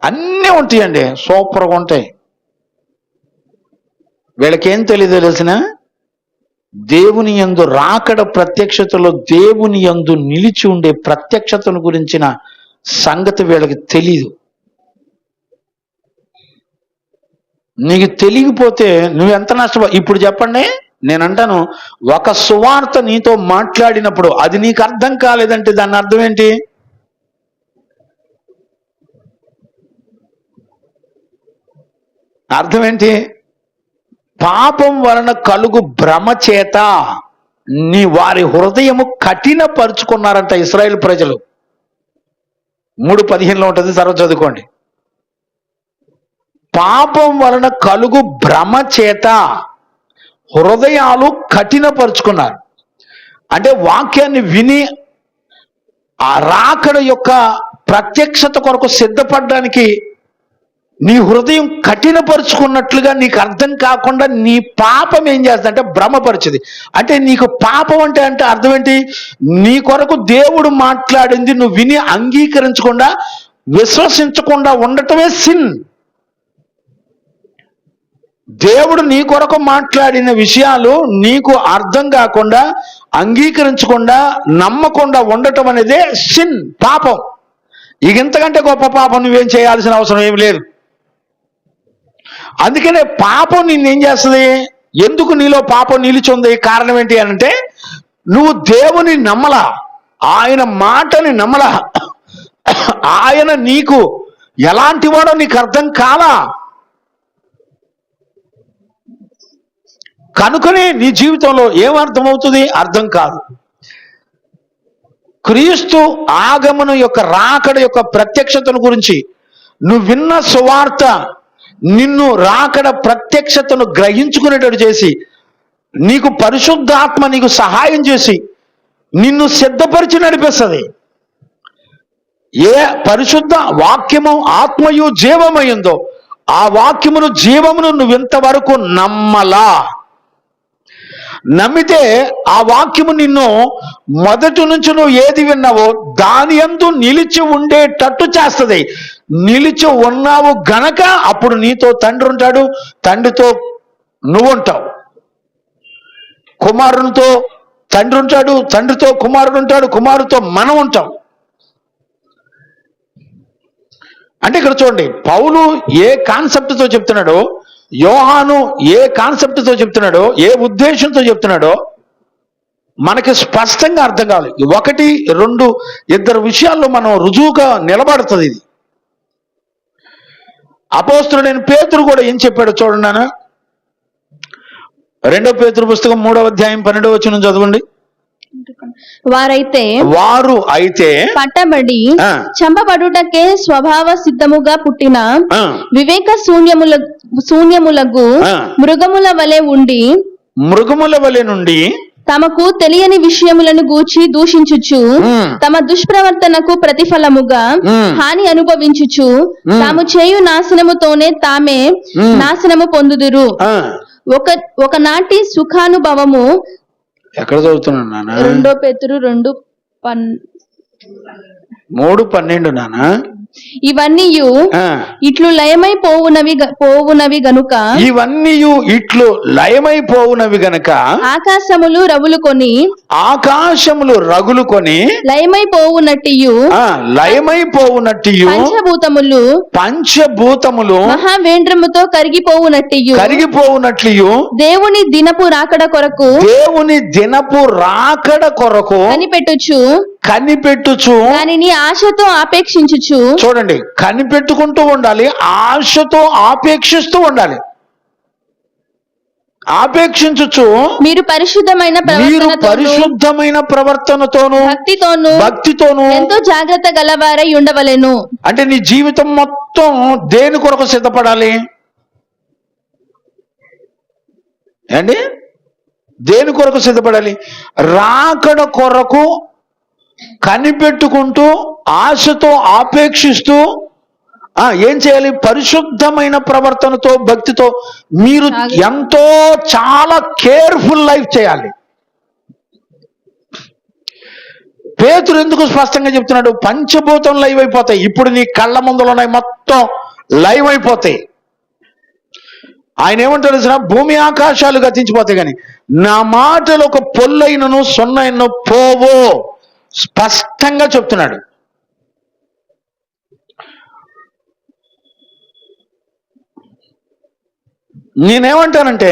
అన్నీ ఉంటాయండి, సూపర్గా ఉంటాయి. వీళ్ళకేం తెలియదు తెలిసిన, దేవుని యందు రాకడ ప్రత్యక్షతలో దేవుని యందు నిలిచి ఉండే ప్రత్యక్షతను గురించిన సంగతి వీళ్ళకి తెలియదు. నీకు తెలియకపోతే నువ్వెంత నష్టపో. ఇప్పుడు చెప్పండి, నేనంటాను, ఒక సువార్త నీతో మాట్లాడినప్పుడు అది నీకు అర్థం కాలేదంటే దాని అర్థం ఏంటి? అర్థం ఏంటి? పాపం వలన కలుగు భ్రమ చేత వారి హృదయము కఠినపరుచుకున్నారంట ఇశ్రాయేలు ప్రజలు. 3:15 ఉంటుంది, తర్వాత చదువుకోండి. పాపం వలన కలుగు భ్రమ చేత హృదయాలు కఠినపరుచుకున్నారు. అంటే వాక్యాన్ని విని ఆ రాకడ యొక్క ప్రత్యక్షత కొరకు సిద్ధపడడానికి నీ హృదయం కఠినపరుచుకున్నట్లుగా నీకు అర్థం కాకుండా నీ పాపం ఏం చేస్తుందంటే భ్రమపరిచింది. అంటే నీకు పాపం అంటే అర్థం ఏంటి? నీ కొరకు దేవుడు మాట్లాడింది నువ్వు విని అంగీకరించకుండా విశ్వసించకుండా ఉండటమే సిన్. దేవుడు నీ కొరకు మాట్లాడిన విషయాలు నీకు అర్థం కాకుండా, అంగీకరించకుండా, నమ్మకుండా ఉండటం అనేదే సిన్, పాపం. ఇక ఇంతకంటే గొప్ప పాపం నువ్వేం చేయాల్సిన అవసరం ఏమి లేదు. అందుకనే పాపం నిన్నేం చేస్తుంది? ఎందుకు నీలో పాపం నిలిచింది? కారణం ఏంటి అంటే నువ్వు దేవుని నమ్మలా, ఆయన మాటని నమ్మలా, ఆయన నీకు ఎలాంటి వాడో నీకు అర్థం కాలా. కనుకనే నీ జీవితంలో ఏమర్థమవుతుంది? అర్థం కాదు. క్రీస్తు ఆగమనం యొక్క రాకడ యొక్క ప్రత్యక్షతను గురించి నువ్వు విన్న సువార్త నిన్ను రాకడ ప్రత్యక్షతను గ్రహించుకునేటట్టు చేసి, నీకు పరిశుద్ధాత్మ నీకు సహాయం చేసి నిన్ను సిద్ధపరిచి నడిపిస్తుంది. ఏ పరిశుద్ధ వాక్యము ఆత్మయు జీవమైందో ఆ వాక్యమును జీవమును నువ్వు ఇంతవరకు నమ్మలా. నమ్మితే ఆ వాక్యము నిన్ను మొదటి నుంచి నువ్వు ఏది విన్నావో దాని యందు నిలిచి ఉండేటట్టు చేస్తుంది. నిలిచి ఉన్నావు గనక అప్పుడు నీతో తండ్రి ఉంటాడు, తండ్రితో నువ్వు ఉంటావు. కుమారునితో తండ్రి ఉంటాడు, తండ్రితో కుమారుడు ఉంటాడు, కుమారుడితో మనం ఉంటాం. అంటే ఇక్కడ చూడండి, పౌలు ఏ కాన్సెప్ట్తో చెప్తున్నాడో, యోహాను ఏ కాన్సెప్ట్తో చెప్తున్నాడో, ఏ ఉద్దేశంతో చెప్తున్నాడో మనకి స్పష్టంగా అర్థం కావాలి. 1, 2, 2 విషయాల్లో మనం రుజువుగా నిలబడుతుంది ఇది. అపోస్తలుడైన పేతురు కూడా ఏం చెప్పాడో చూడండి నాన్న. 2 పేతురు పుస్తకం 3వ అధ్యాయం 12వ వచనం చదవండి. వారు అయితే పట్టబడి చంపబడుటకే స్వభావ సిద్ధముగా పుట్టిన వివేక శూన్యములకు మృగముల వలె నుండి తమకు తెలియని విషయములను గూర్చి దూషించుచు తమ దుష్ప్రవర్తనకు ప్రతిఫలముగా హాని అనుభవించుచు తాము చేయు నాశనముతోనే తామే నాశనము పొందుదురు. ఒకనాటి సుఖానుభవము. ఎక్కడ చదువుతున్నాను నాన్న? 2 పేతురు 2:3-12 నాన్న. ఇవన్నీ ఇట్లు లయమైపోవునవి గనుక, ఇవన్నీ ఇట్లు లయమైపోవునవి గనుక ఆకాశములు రగులుకొని లయమైపోవునట్టియు పంచభూతములు మహావేంద్రముతో కరిగిపోవునట్లియు దేవుని దినపు రాకడ కొరకు కనిపెట్టుచు దానిని ఆశతో ఆపేక్షించుచు. చూడండి, కనిపెట్టుకుంటూ ఉండాలి, ఆశతో ఆపేక్షిస్తూ ఉండాలి. ఆపేక్షించుచు మీరు పరిశుద్ధమైన ప్రవర్తనతోను భక్తితోను ఎంతో జాగ్రత్త గలవారై ఉండవలెను. అంటే నీ జీవితం మొత్తం దేని కొరకు సిద్ధపడాలి అండి? దేని కొరకు సిద్ధపడాలి? రాకడ కొరకు కనిపెట్టుకుంటూ ఆశతో ఆపేక్షిస్తూ ఏం చేయాలి? పరిశుద్ధమైన ప్రవర్తనతో భక్తితో మీరు ఎంతో చాలా కేర్ఫుల్ లైఫ్ చేయాలి. పేతురు ఎందుకు స్పష్టంగా చెప్తున్నాడు? పంచభూతం లైవ్ అయిపోతాయి. ఇప్పుడు నీ కళ్ళ ముందులో ఉన్నాయి, మొత్తం లైవ్ అయిపోతాయి. ఆయన ఏమంటాడు తెలిసిన? భూమి ఆకాశాలు గతించిపోతాయి కానీ నా మాటలు ఒక పొల్లైనను సొన్నైనను పోవో. స్పష్టంగా చెప్తున్నాడు. నేనేమంటానంటే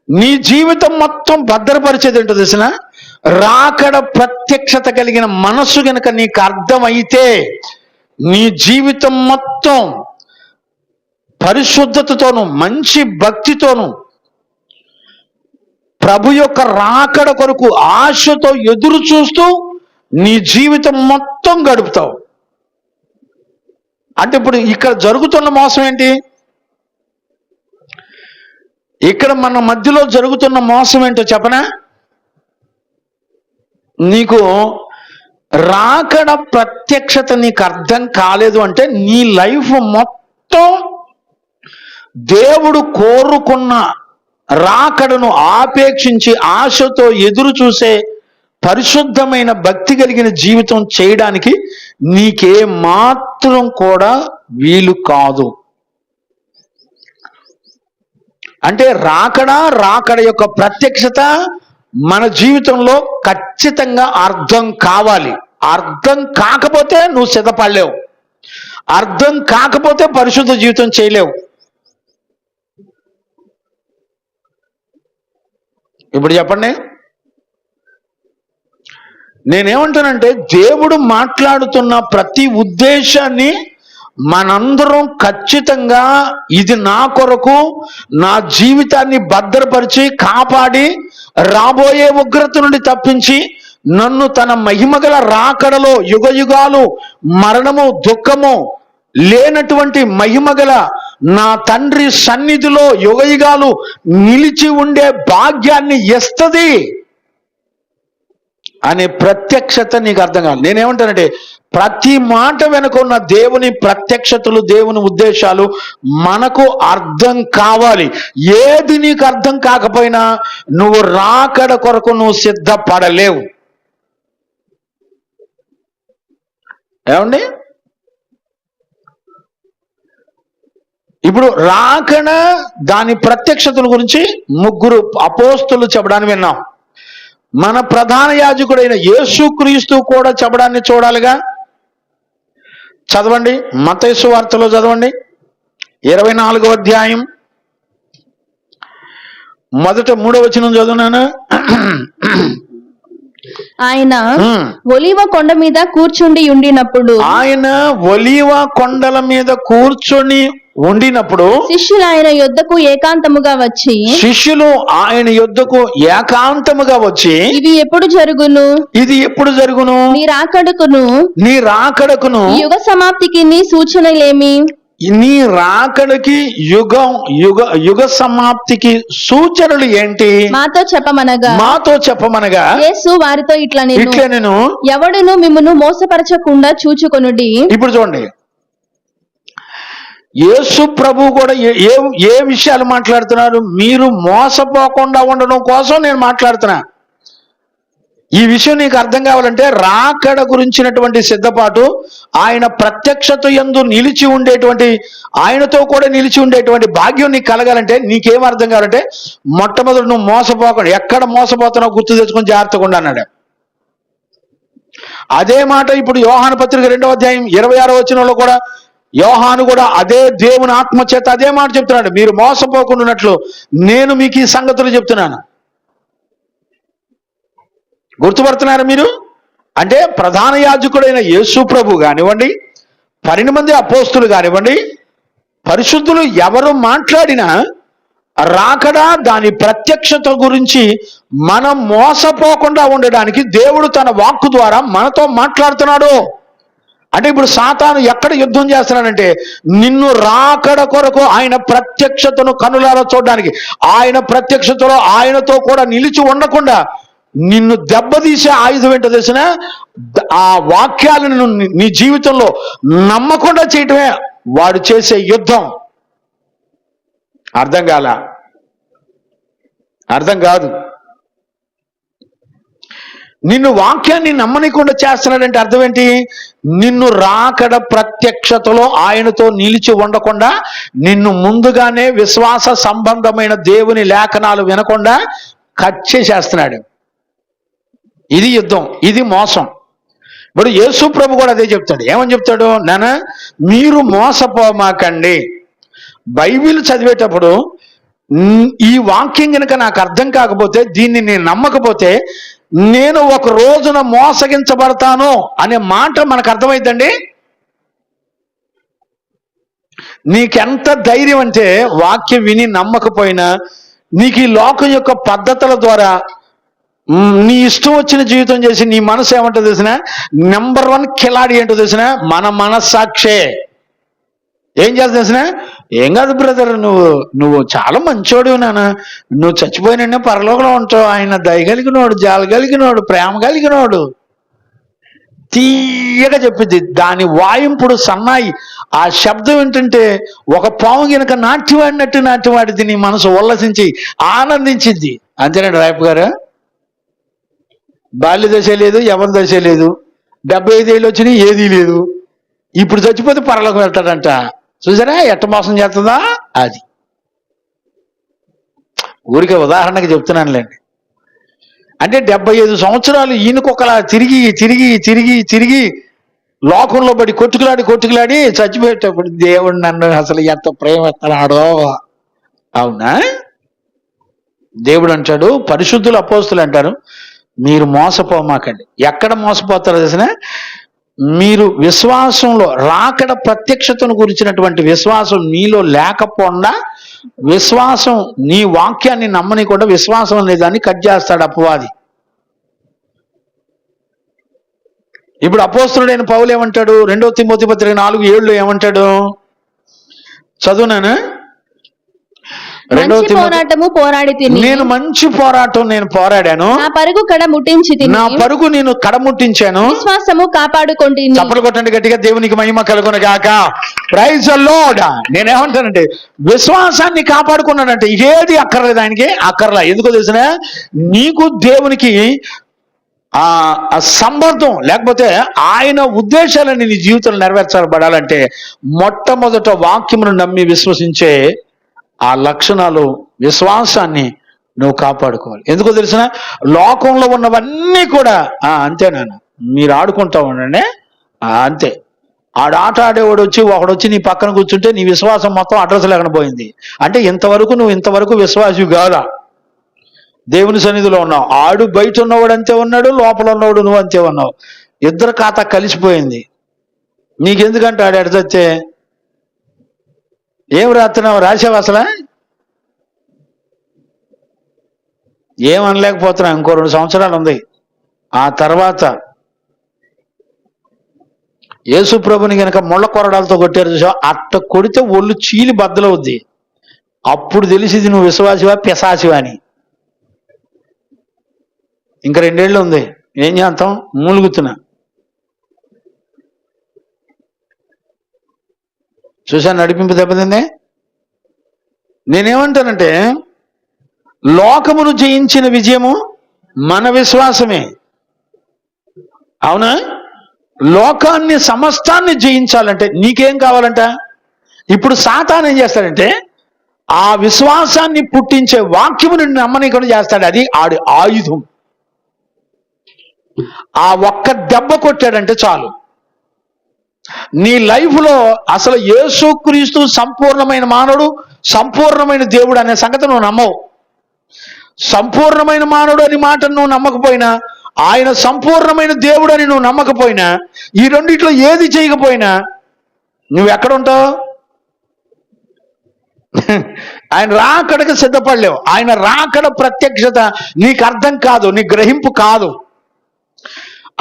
నీ జీవితం మొత్తం భద్రపరిచేది ఏంటో తెలిసిన? రాకడ ప్రత్యక్షత కలిగిన మనసు గనక నీకు అర్థమైతే నీ జీవితం మొత్తం పరిశుద్ధతతోను మంచి భక్తితోను ప్రభు యొక్క రాకడ కొరకు ఆశతో ఎదురు చూస్తూ నీ జీవితం మొత్తం గడుపుతావు. అంటే ఇప్పుడు ఇక్కడ జరుగుతున్న మోసం ఏంటి? ఇక్కడ మన మధ్యలో జరుగుతున్న మోసం ఏంటో చెప్పనా? నీకు రాకడ ప్రత్యక్షత నీకు అర్థం కాలేదు అంటే నీ లైఫ్ మొత్తం దేవుడు కోరుకున్న రాకడను ఆపేక్షించి ఆశతో ఎదురు చూసే పరిశుద్ధమైన భక్తి కలిగిన జీవితం చేయడానికి నీకే మాత్రం కూడా వీలు కాదు. అంటే రాకడ యొక్క ప్రత్యక్షత మన జీవితంలో ఖచ్చితంగా అర్థం కావాలి. అర్థం కాకపోతే నువ్వు సిద్ధపడలేవు. అర్థం కాకపోతే పరిశుద్ధ జీవితం చేయలేవు. ఇప్పుడు చెప్పండి, నేనేమంటానంటే దేవుడు మాట్లాడుతున్న ప్రతి ఉద్దేశాన్ని మనందరం ఖచ్చితంగా ఇది నా కొరకు నా జీవితాన్ని భద్రపరిచి కాపాడి రాబోయే ఉగ్రత నుండి తప్పించి నన్ను తన మహిమగల రాకడలో యుగయుగాలు మరణము దుఃఖము లేనటువంటి మహిమగల నా తండ్రి సన్నిధిలో యుగయుగాలు నిలిచి ఉండే భాగ్యాన్ని ఇస్తది అనే ప్రత్యక్షత నీకు అర్థం కావాలి. నేనేమంటానంటే ప్రతి మాట వెనుక ఉన్న దేవుని ప్రత్యక్షతలు దేవుని ఉద్దేశాలు మనకు అర్థం కావాలి. ఏది నీకు అర్థం కాకపోయినా నువ్వు రాకడ కొరకు నువ్వు సిద్ధపడలేవు. ఏమండి? ఇప్పుడు రాకడ దాని ప్రత్యక్షతల గురించి ముగ్గురు అపోస్తులు చెప్పడాన్ని విన్నాం. మన ప్రధాన యాజకుడైన యేసుక్రీస్తు కూడా చెప్పడాన్ని చూడాలిగా. చదవండి, మత్తయి సువార్తలో చదవండి 24వ అధ్యాయం మొదట 3వ వచనం చదువునాను. ఆయన ఒలీవ కొండ మీద కూర్చుండి ఉండినప్పుడు శిష్యులు ఆయన యొద్దకు ఏకాంతముగా వచ్చి ఇది ఎప్పుడు జరుగును నీ రాకడకును యుగ సమాప్తికి నీ సూచనలేమి? నీ రాకడికి యుగ సమాప్తికి సూచనలు ఏంటి? మాతో చెప్పమనగా యేసు వారితో ఇట్లా నేను ఎవడును మిమ్మును మోసపరచకుండా చూచుకొనుడి. ఇప్పుడు చూడండి, యేసు ప్రభు కూడా ఏ విషయాలు మాట్లాడుతున్నారు? మీరు మోసపోకుండా ఉండడం కోసం నేను మాట్లాడుతున్నా. ఈ విషయం నీకు అర్థం కావాలంటే రాకడ గురించినటువంటి సిద్ధపాటు, ఆయన ప్రత్యక్షత యందు నిలిచి ఉండేటువంటి, ఆయనతో కూడా నిలిచి ఉండేటువంటి భాగ్యం నీకు కలగాలంటే నీకేం అర్థం కావాలంటే మొట్టమొదటి నువ్వు మోసపోకుండా, ఎక్కడ మోసపోతున్నావు గుర్తు తెచ్చుకొని జాగ్రత్తగా ఉండు అన్నాడు. అదే మాట ఇప్పుడు యోహాను పత్రిక 2వ అధ్యాయం 26వ వచనంలో కూడా యోహాను కూడా అదే దేవుని ఆత్మచేత అదే మాట చెప్తున్నాడు. మీరు మోసపోకుండానట్లు నేను మీకు ఈ సంగతులు చెప్తున్నాను. గుర్తుపడుతున్నారా మీరు? అంటే ప్రధాన యాజకుడైన యేసు ప్రభు కానివ్వండి, 12 మంది అపోస్తులు కానివ్వండి, పరిశుద్ధులు ఎవరు మాట్లాడినా రాకడ దాని ప్రత్యక్షత గురించి మనం మోసపోకుండా ఉండడానికి దేవుడు తన వాక్కు ద్వారా మనతో మాట్లాడుతున్నాడు. అంటే ఇప్పుడు సాతాను ఎక్కడ యుద్ధం చేస్తున్నాడంటే నిన్ను రాకడ కొరకు ఆయన ప్రత్యక్షతను కనులారా చూడడానికి, ఆయన ప్రత్యక్షతలో ఆయనతో కూడా నిలిచి ఉండకుండా నిన్ను దెబ్బతీసే ఆయుధం ఏంటో తెలిసిన ఆ వాక్యాలను నీ జీవితంలో నమ్మకుండా చేయటమే వాడు చేసే యుద్ధం. అర్థం కాల? అర్థం కాదు. నిన్ను వాక్యాన్ని నమ్మనీయకుండా చేస్తున్నాడంటే అర్థం ఏంటి? నిన్ను రాకడ ప్రత్యక్షతలో ఆయనతో నిలిచి ఉండకుండా నిన్ను ముందుగానే విశ్వాస సంబంధమైన దేవుని లేఖనాలు వినకుండా కట్ చేసేస్తున్నాడు. ఇది యుద్ధం, ఇది మోసం. ఇప్పుడు యేసు ప్రభు కూడా అదే చెప్తాడు. ఏమని చెప్తాడు? నాన్న, మీరు మోసపోమాకండి. బైబిల్ చదివేటప్పుడు ఈ వాక్యం కనుక నాకు అర్థం కాకపోతే, దీన్ని నేను నమ్మకపోతే నేను ఒక రోజున మోసగించబడతాను అనే మాట మనకు అర్థమైందండి. నీకెంత ధైర్యం అంటే వాక్యం విని నమ్మకపోయినా నీకు ఈ లోకం యొక్క పద్ధతుల ద్వారా నీ ఇష్టం వచ్చిన జీవితం చేసి నీ మనసు ఏమంటో తెలిసిన నెంబర్ 1 కిలాడి ఏంటో తెలిసిన మన మనస్సాక్షే. ఏం చేస్తా తెలిసిన? ఏం కాదు బ్రదర్, నువ్వు చాలా మంచోడు నాన్న, నువ్వు చచ్చిపోయినా పరలోకంలో ఉంటావు, ఆయన దయగలిగినోడు, జాలి కలిగినోడు, ప్రేమ కలిగినోడు తీయగా చెప్పింది. దాని వాయింపుడు సన్నాయి, ఆ శబ్దం ఏంటంటే ఒక పాము గనక నాట్యవాడినట్టు నాట్యవాడిది. నీ మనసు ఉల్లసించి ఆనందించింది. అంతేనండి రాయప్ప గారు. బాల్య దశ లేదు, ఎవరి దశ లేదు, 75 ఏళ్ళు వచ్చినాయి, ఏదీ లేదు. ఇప్పుడు చచ్చిపోతే పరలోకం వెళ్తాడంట. చూసారా ఎట్ట మోసం చేస్తుందా? అది ఊరికే ఉదాహరణకి చెప్తున్నానులేండి. అంటే 75 సంవత్సరాలు ఈయనకొకలా తిరిగి తిరిగి తిరిగి తిరిగి లోకంలో పడి కొట్టుకులాడి చచ్చిపోయేటప్పుడు దేవుడు నన్ను అసలు ఎంత ప్రేమిస్తున్నాడో. అవునా? దేవుడు అంటాడు, పరిశుద్ధులు అపోస్తులు అంటారు, మీరు మోసపోమాకండి. ఎక్కడ మోసపోతారో తెలిసిన? మీరు విశ్వాసంలో రాకడ ప్రత్యక్షతను గురించినటువంటి విశ్వాసం మీలో లేకపోకుండా, విశ్వాసం నీ వాక్యాన్ని నమ్మనీయకుండా విశ్వాసం అనే దాన్ని కట్ చేస్తాడు అపవాది. ఇప్పుడు అపోస్తులుడైన పౌలు ఏమంటాడు? 2 తిమోతి పత్రిక 4:7 ఏమంటాడు? చదువునాను. నేను మంచి పోరాటం నేను పోరాడాను, నా పరుగు నేను కడముట్టించాను, విశ్వాసము కాపాడుకోండి. చప్పలు కొట్టండి గట్టిగా, దేవునికి మహిమ కలుగును గాక. Praise the lord. నేనేమంటానంటే విశ్వాసాన్ని కాపాడుకున్నాడంటే ఏది అక్కర్లేదు, ఆయనకి అక్కర్లా. ఎందుకో తెలిసిన? నీకు దేవునికి ఆ సంబంధం లేకపోతే ఆయన ఉద్దేశాలని నీ జీవితంలో నెరవేర్చబడాలంటే మొట్టమొదట వాక్యమును నమ్మి విశ్వసించే ఆ లక్షణాలు, విశ్వాసాన్ని నువ్వు కాపాడుకోవాలి. ఎందుకో తెలిసిన? లోకంలో ఉన్నవన్నీ కూడా అంతేనా, మీరు ఆడుకుంటా ఉండండి, అంతే. ఆట ఆడేవాడు ఒకడొచ్చి నీ పక్కన కూర్చుంటే నీ విశ్వాసం మొత్తం అడ్రస్ లేకుండా పోయింది. అంటే నువ్వు ఇంతవరకు విశ్వాసి కాదా? దేవుని సన్నిధిలో ఉన్నావు. ఆడు బయట ఉన్నవాడు అంతే ఉన్నాడు, లోపల ఉన్నవాడు నువ్వు అంతే ఉన్నావు. ఇద్దరు ఖాతా కలిసిపోయింది. నీకెందుకంటే ఆడు ఎడచచ్చే ఏం రాస్తున్నావు? రాసావు అసలు? ఏమనలేకపోతున్నా. ఇంకో 2 సంవత్సరాలు ఉంది. ఆ తర్వాత యేసు ప్రభుని గనక ముళ్ళ కొరడాలతో కొట్టారు చూసా, అట్ట కొడితే ఒళ్ళు చీలి బద్దలవుద్ది. అప్పుడు తెలిసింది నువ్వు విశ్వాసివా పిశాచివా అని. ఇంకా 2 ఏళ్ళు ఉంది. ఏం చేస్తాం? మూలుగుతున్నా. చూసా నడిపింపు దెబ్బతింది. నేనేమంటానంటే లోకమును జయించిన విజయము మన విశ్వాసమే. అవునా? లోకాన్ని సమస్తాన్ని జయించాలంటే నీకేం కావాలంట? ఇప్పుడు సాతాను ఏం చేస్తాడంటే ఆ విశ్వాసాన్ని పుట్టించే వాక్యమును నమ్మనీయకుండా చేస్తాడు. అది ఆడి ఆయుధం. ఆ ఒక్క దెబ్బ కొట్టాడంటే చాలు, నీ లైఫ్లో అసలు యేసుక్రీస్తు సంపూర్ణమైన మానవుడు, సంపూర్ణమైన దేవుడు అనే సంగతి నువ్వు నమ్మవు. సంపూర్ణమైన మానవుడు అని మాట నువ్వు నమ్మకపోయినా, ఆయన సంపూర్ణమైన దేవుడు అని నువ్వు నమ్మకపోయినా, ఈ రెండిట్లో ఏది చేయకపోయినా నువ్వు ఎక్కడ ఉంటావు? ఆయన రాకడకు సిద్ధపడలేవు. ఆయన రాకడ ప్రత్యక్షత నీకు అర్థం కాదు, నీ గ్రహింపు కాదు.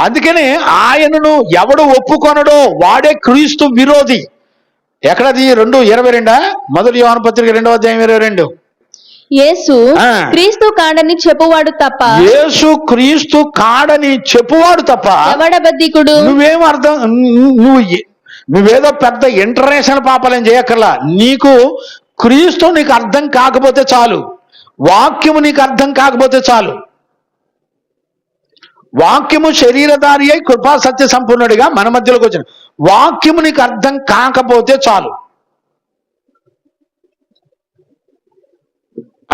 అందుకని ఆయనను ఎవడు ఒప్పుకొనడో వాడే క్రీస్తు విరోధి. ఎక్కడది? 2:22 మొదటి యోహాను పత్రిక 2:22. యేసు క్రీస్తు కాడని చెప్పువాడు తప్ప, యేసు క్రీస్తు కాడని చెప్పువాడు తప్ప ఎవడబద్ధికుడు. నువ్వేం అర్థం, నువ్వేదో పెద్ద ఇంటర్నేషనల్ పాపాలేం చేయక్కర్లా. నీకు క్రీస్తు నీకు అర్థం కాకపోతే చాలు, వాక్యము నీకు అర్థం కాకపోతే చాలు. వాక్యము శరీరధారి అయి కృపా సత్య సంపూర్ణుడిగా మన మధ్యలోకి వచ్చిన వాక్యము నీకు అర్థం కాకపోతే చాలు.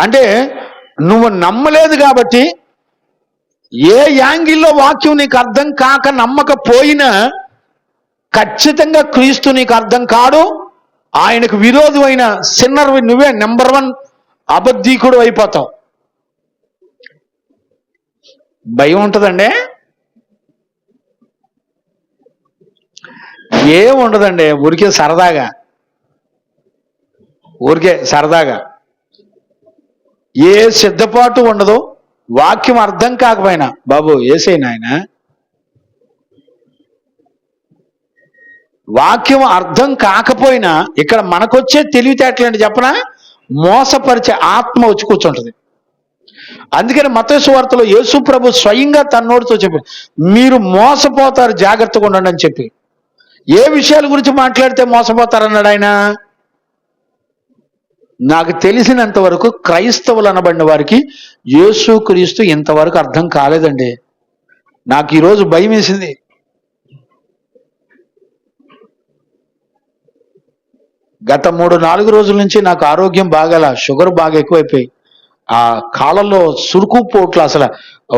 అంటే నువ్వు నమ్మలేదు కాబట్టి, ఏ యాంగిల్లో వాక్యం నీకు అర్థం కాక నమ్మకపోయినా ఖచ్చితంగా క్రీస్తు నీకు అర్థం కాడు. ఆయనకు విరోధమైన సిన్నర్ నువ్వే నెంబర్ 1 అబద్ధీకుడు అయిపోతావు. భయం ఉంటుందండి? ఏం ఉండదండి, ఊరికే సరదాగా ఏ సిద్ధపాటు ఉండదు. వాక్యం అర్థం కాకపోయినా బాబు ఏసేయ్ నాయన, వాక్యం అర్థం కాకపోయినా ఇక్కడ మనకొచ్చే తెలివితేటలంటే చెప్పనా, మోసపరిచే ఆత్మ వచ్చి కూర్చుంటుంది. అందుకని మత్తయి సువార్తలో యేసు ప్రభు స్వయంగా తన్నోడితో చెప్పి, మీరు మోసపోతారు, జాగ్రత్తగా ఉండండి అని చెప్పి. ఏ విషయాల గురించి మాట్లాడితే మోసపోతారన్నాడు ఆయన? నాకు తెలిసినంత వరకు క్రైస్తవులు అనబడిన వారికి యేసు క్రీస్తు ఇంతవరకు అర్థం కాలేదండి. నాకు ఈరోజు భయం వేసింది. గత 3-4 రోజుల నుంచి నాకు ఆరోగ్యం బాగాల, షుగర్ బాగా ఎక్కువైపోయి ఆ కాళ్ళలో సురుకు పోట్లు, అసలు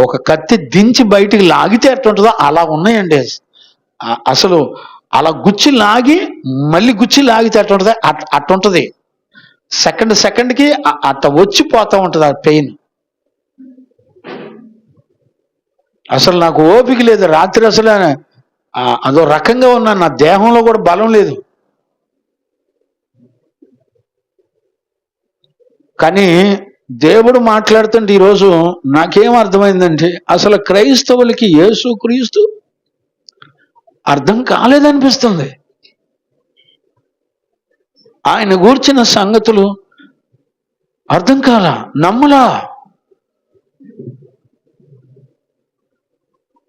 ఒక కత్తి దించి బయటికి లాగితే ఎట్టుంటుందో అలా ఉన్నాయండి. అసలు అలా గుచ్చి లాగి మళ్ళీ గుచ్చి లాగితే ఎట్టుంటుంది అట్టుంటది. సెకండ్కి అట్ట వచ్చిపోతా ఉంటుంది ఆ పెయిన్. అసలు నాకు ఓపిక లేదు. రాత్రి అసలు అదో రకంగా ఉన్నా, నా దేహంలో కూడా బలం లేదు. కానీ దేవుడు మాట్లాడుతుంటే ఈరోజు నాకేం అర్థమైందంటే, అసలు క్రైస్తవులకి యేసు క్రీస్తు అర్థం కాలేదనిపిస్తుంది. ఆయన గూర్చిన సంగతులు అర్థం కాలా, నమ్మలా.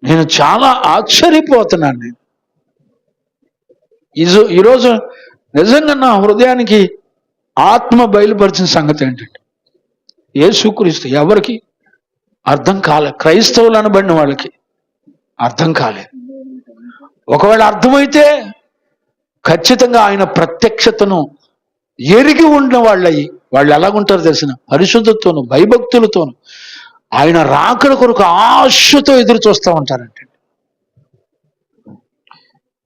నేను చాలా ఆశ్చర్యపోతున్నాను. నేను ఈరోజు నిజంగా నా హృదయానికి ఆత్మ బయలుపరిచిన సంగతి ఏంటంటే, యేసుక్రీస్తు ఎవరికి అర్థం కాలే, క్రైస్తవులు అనబడిన వాళ్ళకి అర్థం కాలేదు. ఒకవేళ అర్థమైతే ఖచ్చితంగా ఆయన ప్రత్యక్షతను ఎరిగి ఉన్న వాళ్ళు ఎలాగుంటారు తెలిసిన, పరిశుద్ధతోను భయభక్తులతోను ఆయన రాకడ కొరకు ఆశతో ఎదురు చూస్తూ ఉంటారంటే.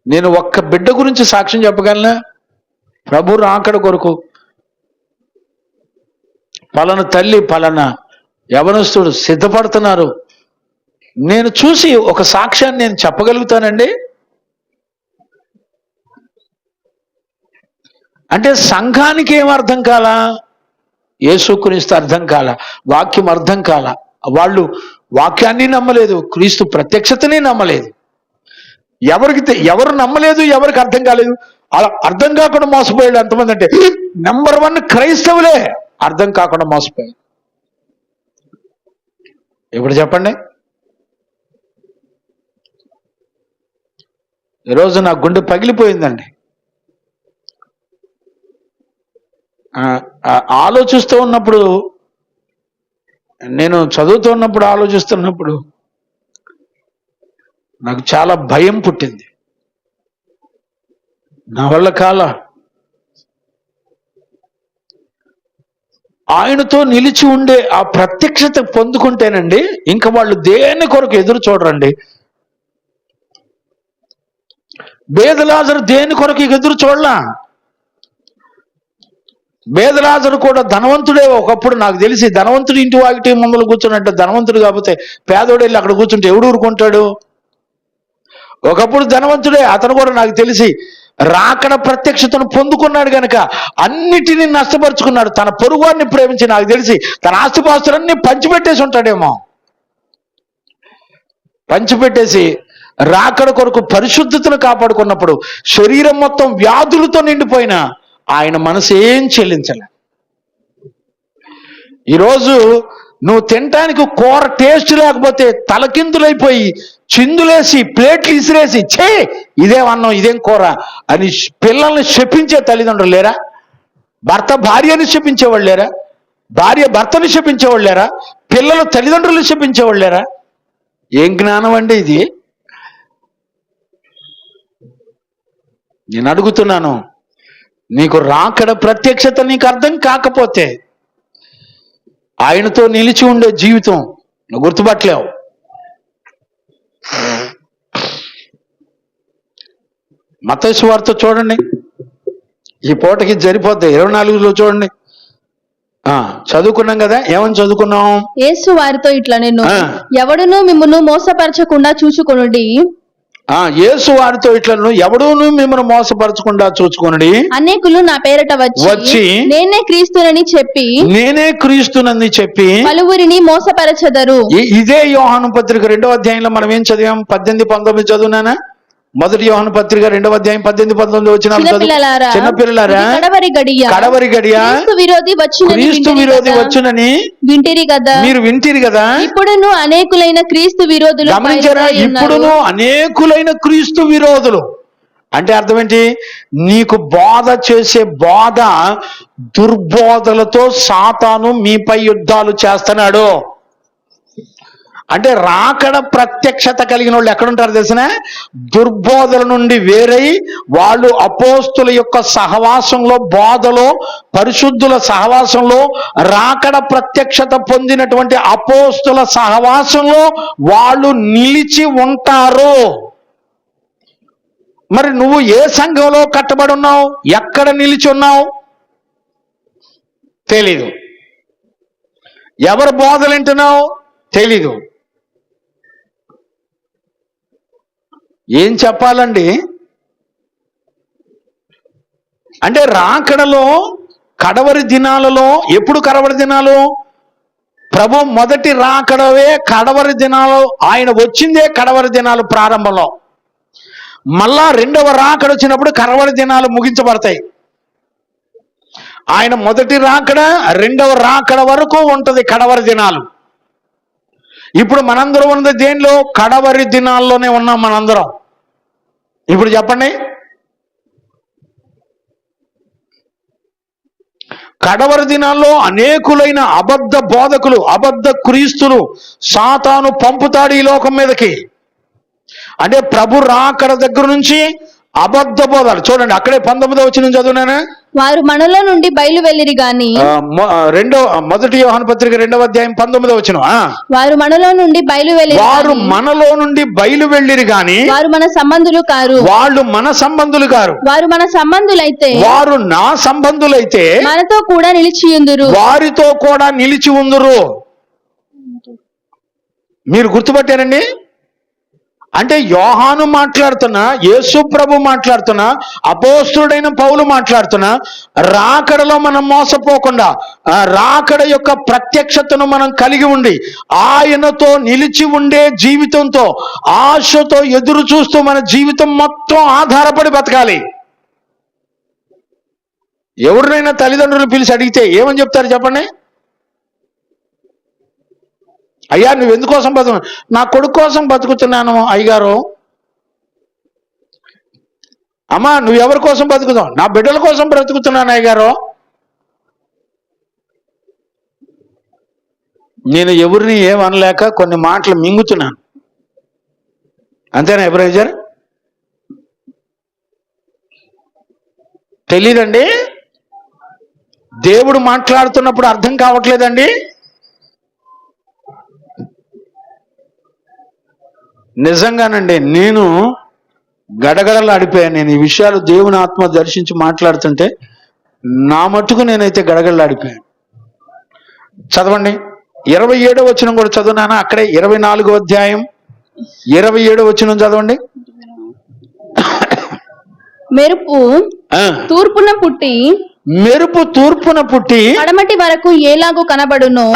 నేను ఒక్క బిడ్డ గురించి సాక్ష్యం చెప్పగలనా? ప్రభు రాకడ కొరకు పలానా తల్లి పలానా యవనస్తుడు సిద్ధపడుతున్నారు. నేను చూసి ఒక సాక్ష్యాన్ని నేను చెప్పగలుగుతానండి. అంటే సంఘానికి ఏం అర్థం కాలా, యేసుక్రీస్తు అర్థం కాల, వాక్యం అర్థం కాల. వాళ్ళు వాక్యాన్ని నమ్మలేదు, క్రీస్తు ప్రత్యక్షతని నమ్మలేదు. ఎవరు నమ్మలేదు, ఎవరికి అర్థం కాలేదు. అలా అర్థం కాకుండా మోసపోయాడు ఎంతమంది అంటే, నెంబర్ 1 క్రైస్తవులే అర్థం కాకుండా మోసపోయాడు. ఇప్పుడు చెప్పండి. ఈరోజు నా గుండె పగిలిపోయిందండి. ఆలోచిస్తూ ఉన్నప్పుడు, నేను చదువుతూ ఉన్నప్పుడు ఆలోచిస్తున్నప్పుడు నాకు చాలా భయం పుట్టింది. నా వల్ల కాల. ఆయనతో నిలిచి ఉండే ఆ ప్రత్యక్షత పొందుకుంటేనండి ఇంకా వాళ్ళు దేని కొరకు ఎదురు చూడరండి. బేదలాజరు దేని కొరకు ఎదురు చూడలా. బేదలాజరు కూడా ధనవంతుడే. ఒకప్పుడు నాకు తెలిసి ధనవంతుడు ఇంటి వాకిటి ముందర కూర్చున్నట్టు, ధనవంతుడు కాకపోతే పేదోడు వెళ్ళి అక్కడ కూర్చుంటే ఎవడు ఊరుకుంటాడు? ఒకప్పుడు ధనవంతుడే, అతను కూడా నాకు తెలిసి రాకడ ప్రత్యక్షతను పొందుకున్నాడు గనక అన్నిటినీ నష్టపరుచుకున్నాడు. తన పొరుగువారిని ప్రేమించి నాకు తెలిసి తన ఆస్తిపాస్తులన్నీ పంచిపెట్టేసి ఉంటాడేమో. పంచిపెట్టేసి రాకడ కొరకు పరిశుద్ధతను కాపాడుకున్నప్పుడు శరీరం మొత్తం వ్యాధులతో నిండిపోయిన ఆయన మనసు ఏం చెల్లించలే. ఈరోజు నువ్వు తినటానికి కూర టేస్ట్ లేకపోతే తలకిందులైపోయి చిందులేసి ప్లేట్లు ఇసిరేసి ఛే ఇదేం అన్నం ఇదేం కూర అని పిల్లల్ని శపించే తల్లిదండ్రులు లేరా? భర్త భార్యని శపించేవాళ్ళు లేరా? భార్య భర్తని శపించేవాళ్ళు లేరా? పిల్లలు తల్లిదండ్రులు శపించేవాళ్ళు లేరా? ఏం జ్ఞానం అండి ఇది? నేను అడుగుతున్నాను, నీకు రాకడ ప్రత్యక్షత నీకు అర్థం కాకపోతే ఆయనతో నిలిచి ఉండే జీవితం నువ్వు గుర్తుపట్టలేవు. మత్తయి సువార్త చూడండి, ఈ పూటకి సరిపోద్ది. 24లో చూడండి. చదువుకున్నాం కదా, ఏమని చదువుకున్నాం? యేసు వారితో ఇట్లా నేను ఎవడును మిమ్మును మోసపరచకుండా చూచుకొనుడి. యేసు వారితో ఇట్లను ఎవడూను మిమ్మల్ని మోసపరచకుండా చూచుకొనుడి. అనేకులు నా పేరట వచ్చి నేనే క్రీస్తునని చెప్పి పలువురిని మోసపరచెదరు. ఇదే యోహాను పత్రిక 2వ అధ్యాయంలో మనం ఏం చదివాం? 18-19 చదువునానా? మొదటి యోహాను పత్రిక 2వ అధ్యాయం 18-19 వచనాలు చదువు. చిన్నపిల్లలారా, కడవరి గడియ క్రీస్తు విరోధి వచ్చునని వింటిరి కదా, మీరు వింటిరి కదా. ఇప్పుడును అనేకులైన క్రీస్తు విరోధులు గమనించారా? ఇప్పుడును అనేకులైన క్రీస్తు విరోధులు అంటే అర్థం ఏంటి? నీకు బోధ చేసే బోధ దుర్బోధలతో సాతాను మీపై యుద్ధాలు చేస్తున్నాడు. అంటే రాకడ ప్రత్యక్షత కలిగిన వాళ్ళు ఎక్కడుంటారు తెలిసిన? దుర్బోధల నుండి వేరై వాళ్ళు అపోస్తుల యొక్క సహవాసంలో, బోధలో, పరిశుద్ధుల సహవాసంలో, రాకడ ప్రత్యక్షత పొందినటువంటి అపోస్తుల సహవాసంలో వాళ్ళు నిలిచి ఉంటారు. మరి నువ్వు ఏ సంఘంలో కట్టబడి ఉన్నావు? ఎక్కడ నిలిచి ఉన్నావు? తెలీదు. ఎవరు బోధలు వింటున్నావు? తెలీదు. ఏం చెప్పాలండి? అంటే రాకడలో కడవరి దినాలలో, ఎప్పుడు కడవరి దినాలు? ప్రభు మొదటి రాకడవే కడవరి దినాలు. ఆయన వచ్చిందే కడవరి దినాలు ప్రారంభంలో. మళ్ళా రెండవ రాకడ వచ్చినప్పుడు కడవరి దినాలు ముగించబడతాయి. ఆయన మొదటి రాకడ రెండవ రాకడ వరకు ఉంటది కడవరి దినాలు. ఇప్పుడు మనందరం ఉన్నది దేనిలో? కడవరి దినాల్లోనే ఉన్నాం మనందరం. ఇప్పుడు చెప్పండి, కడవరి దినాల్లో అనేకులైన అబద్ధ బోధకులు, అబద్ధ క్రీస్తులు సాతాను పంపుతాడు ఈ లోకం మీదకి. అంటే ప్రభు రాకడ దగ్గర నుంచి అబద్ధ బోధాలు చూడండి. అక్కడే 19వ వచనం చదువునానా? వారు మనలో నుండి బయలు వెళ్ళిరి గాని. మొదటి యోహాను పత్రిక 2వ అధ్యాయం 19వ వచనం. వారు మనలో నుండి బయలు వెళ్ళిరి, వారు మనలో నుండి బయలు వెళ్ళిరి గాని వారు మన సంబంధులు కారు. వాళ్ళు మన సంబంధులు కారు. వారు మన సంబంధులైతే, వారు నా సంబంధులైతే మనతో కూడా నిలిచియుందురు, వారితో కూడా నిలిచి ఉందురు. మీరు గుర్తుపట్టారండి? అంటే యోహాను మాట్లాడుతున్నా, యేసు ప్రభు మాట్లాడుతున్నా, అపోస్తుడైన పౌలు మాట్లాడుతున్నా, రాకడలో మనం మోసపోకుండా రాకడ యొక్క ప్రత్యక్షతను మనం కలిగి ఉండి ఆయనతో నిలిచి ఉండే జీవితంతో, ఆశతో ఎదురు చూస్తూ మన జీవితం మొత్తం ఆధారపడి బతకాలి. ఎవరినైనా తల్లిదండ్రులు పిలిచి అడిగితే ఏమని చెప్తారు చెప్పండి? అయ్యా నువ్వు ఎందుకోసం బతుకు? నా కొడుకు కోసం బతుకుతున్నాను అయ్యగారు. అమ్మా నువ్వు ఎవరి కోసం బతుకుతావు? నా బిడ్డల కోసం బ్రతుకుతున్నాను అయ్యగారు. నేను ఎవరిని ఏమనలేక కొన్ని మాటలు మింగుతున్నాను. అంతేనా ఎబ్రైజర్? తెలీదండి? దేవుడు మాట్లాడుతున్నప్పుడు అర్థం కావట్లేదండి? నిజంగానండి నేను గడగడలాడిపోయాను. నేను ఈ విషయాలు దేవుని ఆత్మ దర్శించి మాట్లాడుతుంటే నా మట్టుకు నేనైతే గడగడలాడిపోయాను. చదవండి 27వ వచనం కూడా చదువునానా? అక్కడే 24వ అధ్యాయం 27వ వచనం చదవండి. మెరుపు ఆ, తూర్పున పుట్టి మెరుపు తూర్పున పుట్టి పడమటి వరకు ఎలాగూ కనబడునో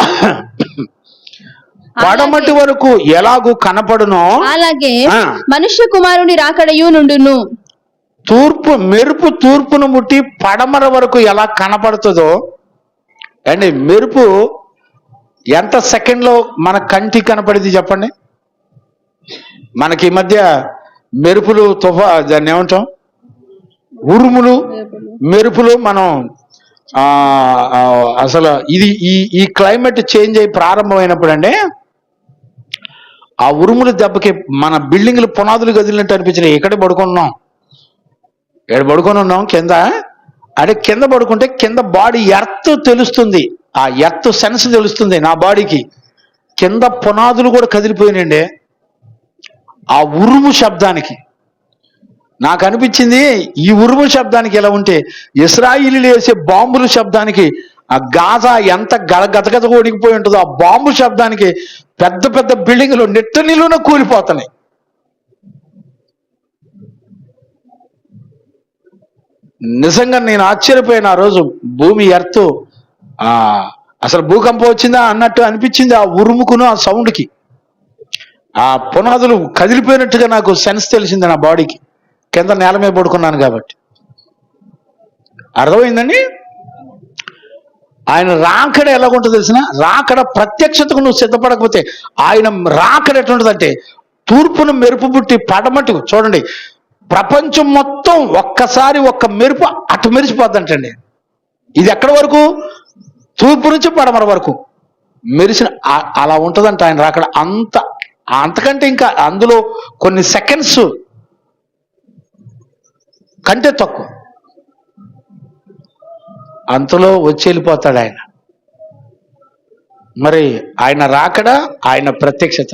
పడమటి వరకు ఎలాగూ కనపడునో అలాగే ఆ. మనుష్య కుమారుని రాకడయు నుండును. మెరుపు తూర్పును ముట్టి పడమర వరకు ఎలా కనపడుతుందో అండి, మెరుపు ఎంత సెకండ్ లో మన కంటికి కనపడింది చెప్పండి. మనకి ఈ మధ్య మెరుపులు దాన్ని ఏమంటాం, ఉరుములు మెరుపులు మనం అసలు ఇది ఈ క్లైమేట్ చేంజ్ అయ్యి ప్రారంభమైనప్పుడు అండి, ఆ ఉరుముల దెబ్బకి మన బిల్డింగ్లు పునాదులు కదిలినట్టు అనిపించినాయి. ఎక్కడ పడుకున్నాం కింద. అంటే కింద పడుకుంటే కింద బాడీ ఎర్త్ తెలుస్తుంది, ఆ ఎర్త్ సెన్స్ తెలుస్తుంది నా బాడీకి. కింద పునాదులు కూడా కదిలిపోయినండి ఆ ఉరుము శబ్దానికి. నాకు అనిపించింది ఈ ఉరుము శబ్దానికి ఎలా ఉంటే ఇశ్రాయిలీలు వేసే బాంబుల శబ్దానికి ఆ గాజా ఎంత గదగద ఓడికిపోయి ఉంటుందో, ఆ బాంబు శబ్దానికి పెద్ద పెద్ద బిల్డింగ్లు నెట్ట నిలువున కూలిపోతున్నాయి. నిజంగా నేను ఆశ్చర్యపోయిన ఆ రోజు. భూమి ఎర్త్ అసలు భూకంపం వచ్చిందా అన్నట్టు అనిపించింది ఆ ఉరుముకును ఆ సౌండ్కి. ఆ పునాదులు కదిలిపోయినట్టుగా నాకు సెన్స్ తెలిసింది నా బాడీకి, కింద నేల మీద పడుకున్నాను కాబట్టి. అర్థమైందండి. ఆయన రాకడ ఎలాగుంటుందో తెలిసిన, రాకడ ప్రత్యక్షతకు నువ్వు సిద్ధపడకపోతే ఆయన రాకడ ఎట్లుంటుందంటే తూర్పును మెరుపు పుట్టి పడమటి. చూడండి, ప్రపంచం మొత్తం ఒక్కసారి ఒక్క మెరుపు అటు మెరిసిపోద్దంటండి. ఇది ఎక్కడి వరకు? తూర్పు నుంచి పడమర వరకు మెరిసిన అలా ఉంటుందంట ఆయన రాకడ. అంతకంటే ఇంకా అందులో కొన్ని సెకండ్స్ కంటే తక్కువ, అంతలో వచ్చి వెళ్ళిపోతాడు ఆయన. మరి ఆయన రాకడ, ఆయన ప్రత్యక్షత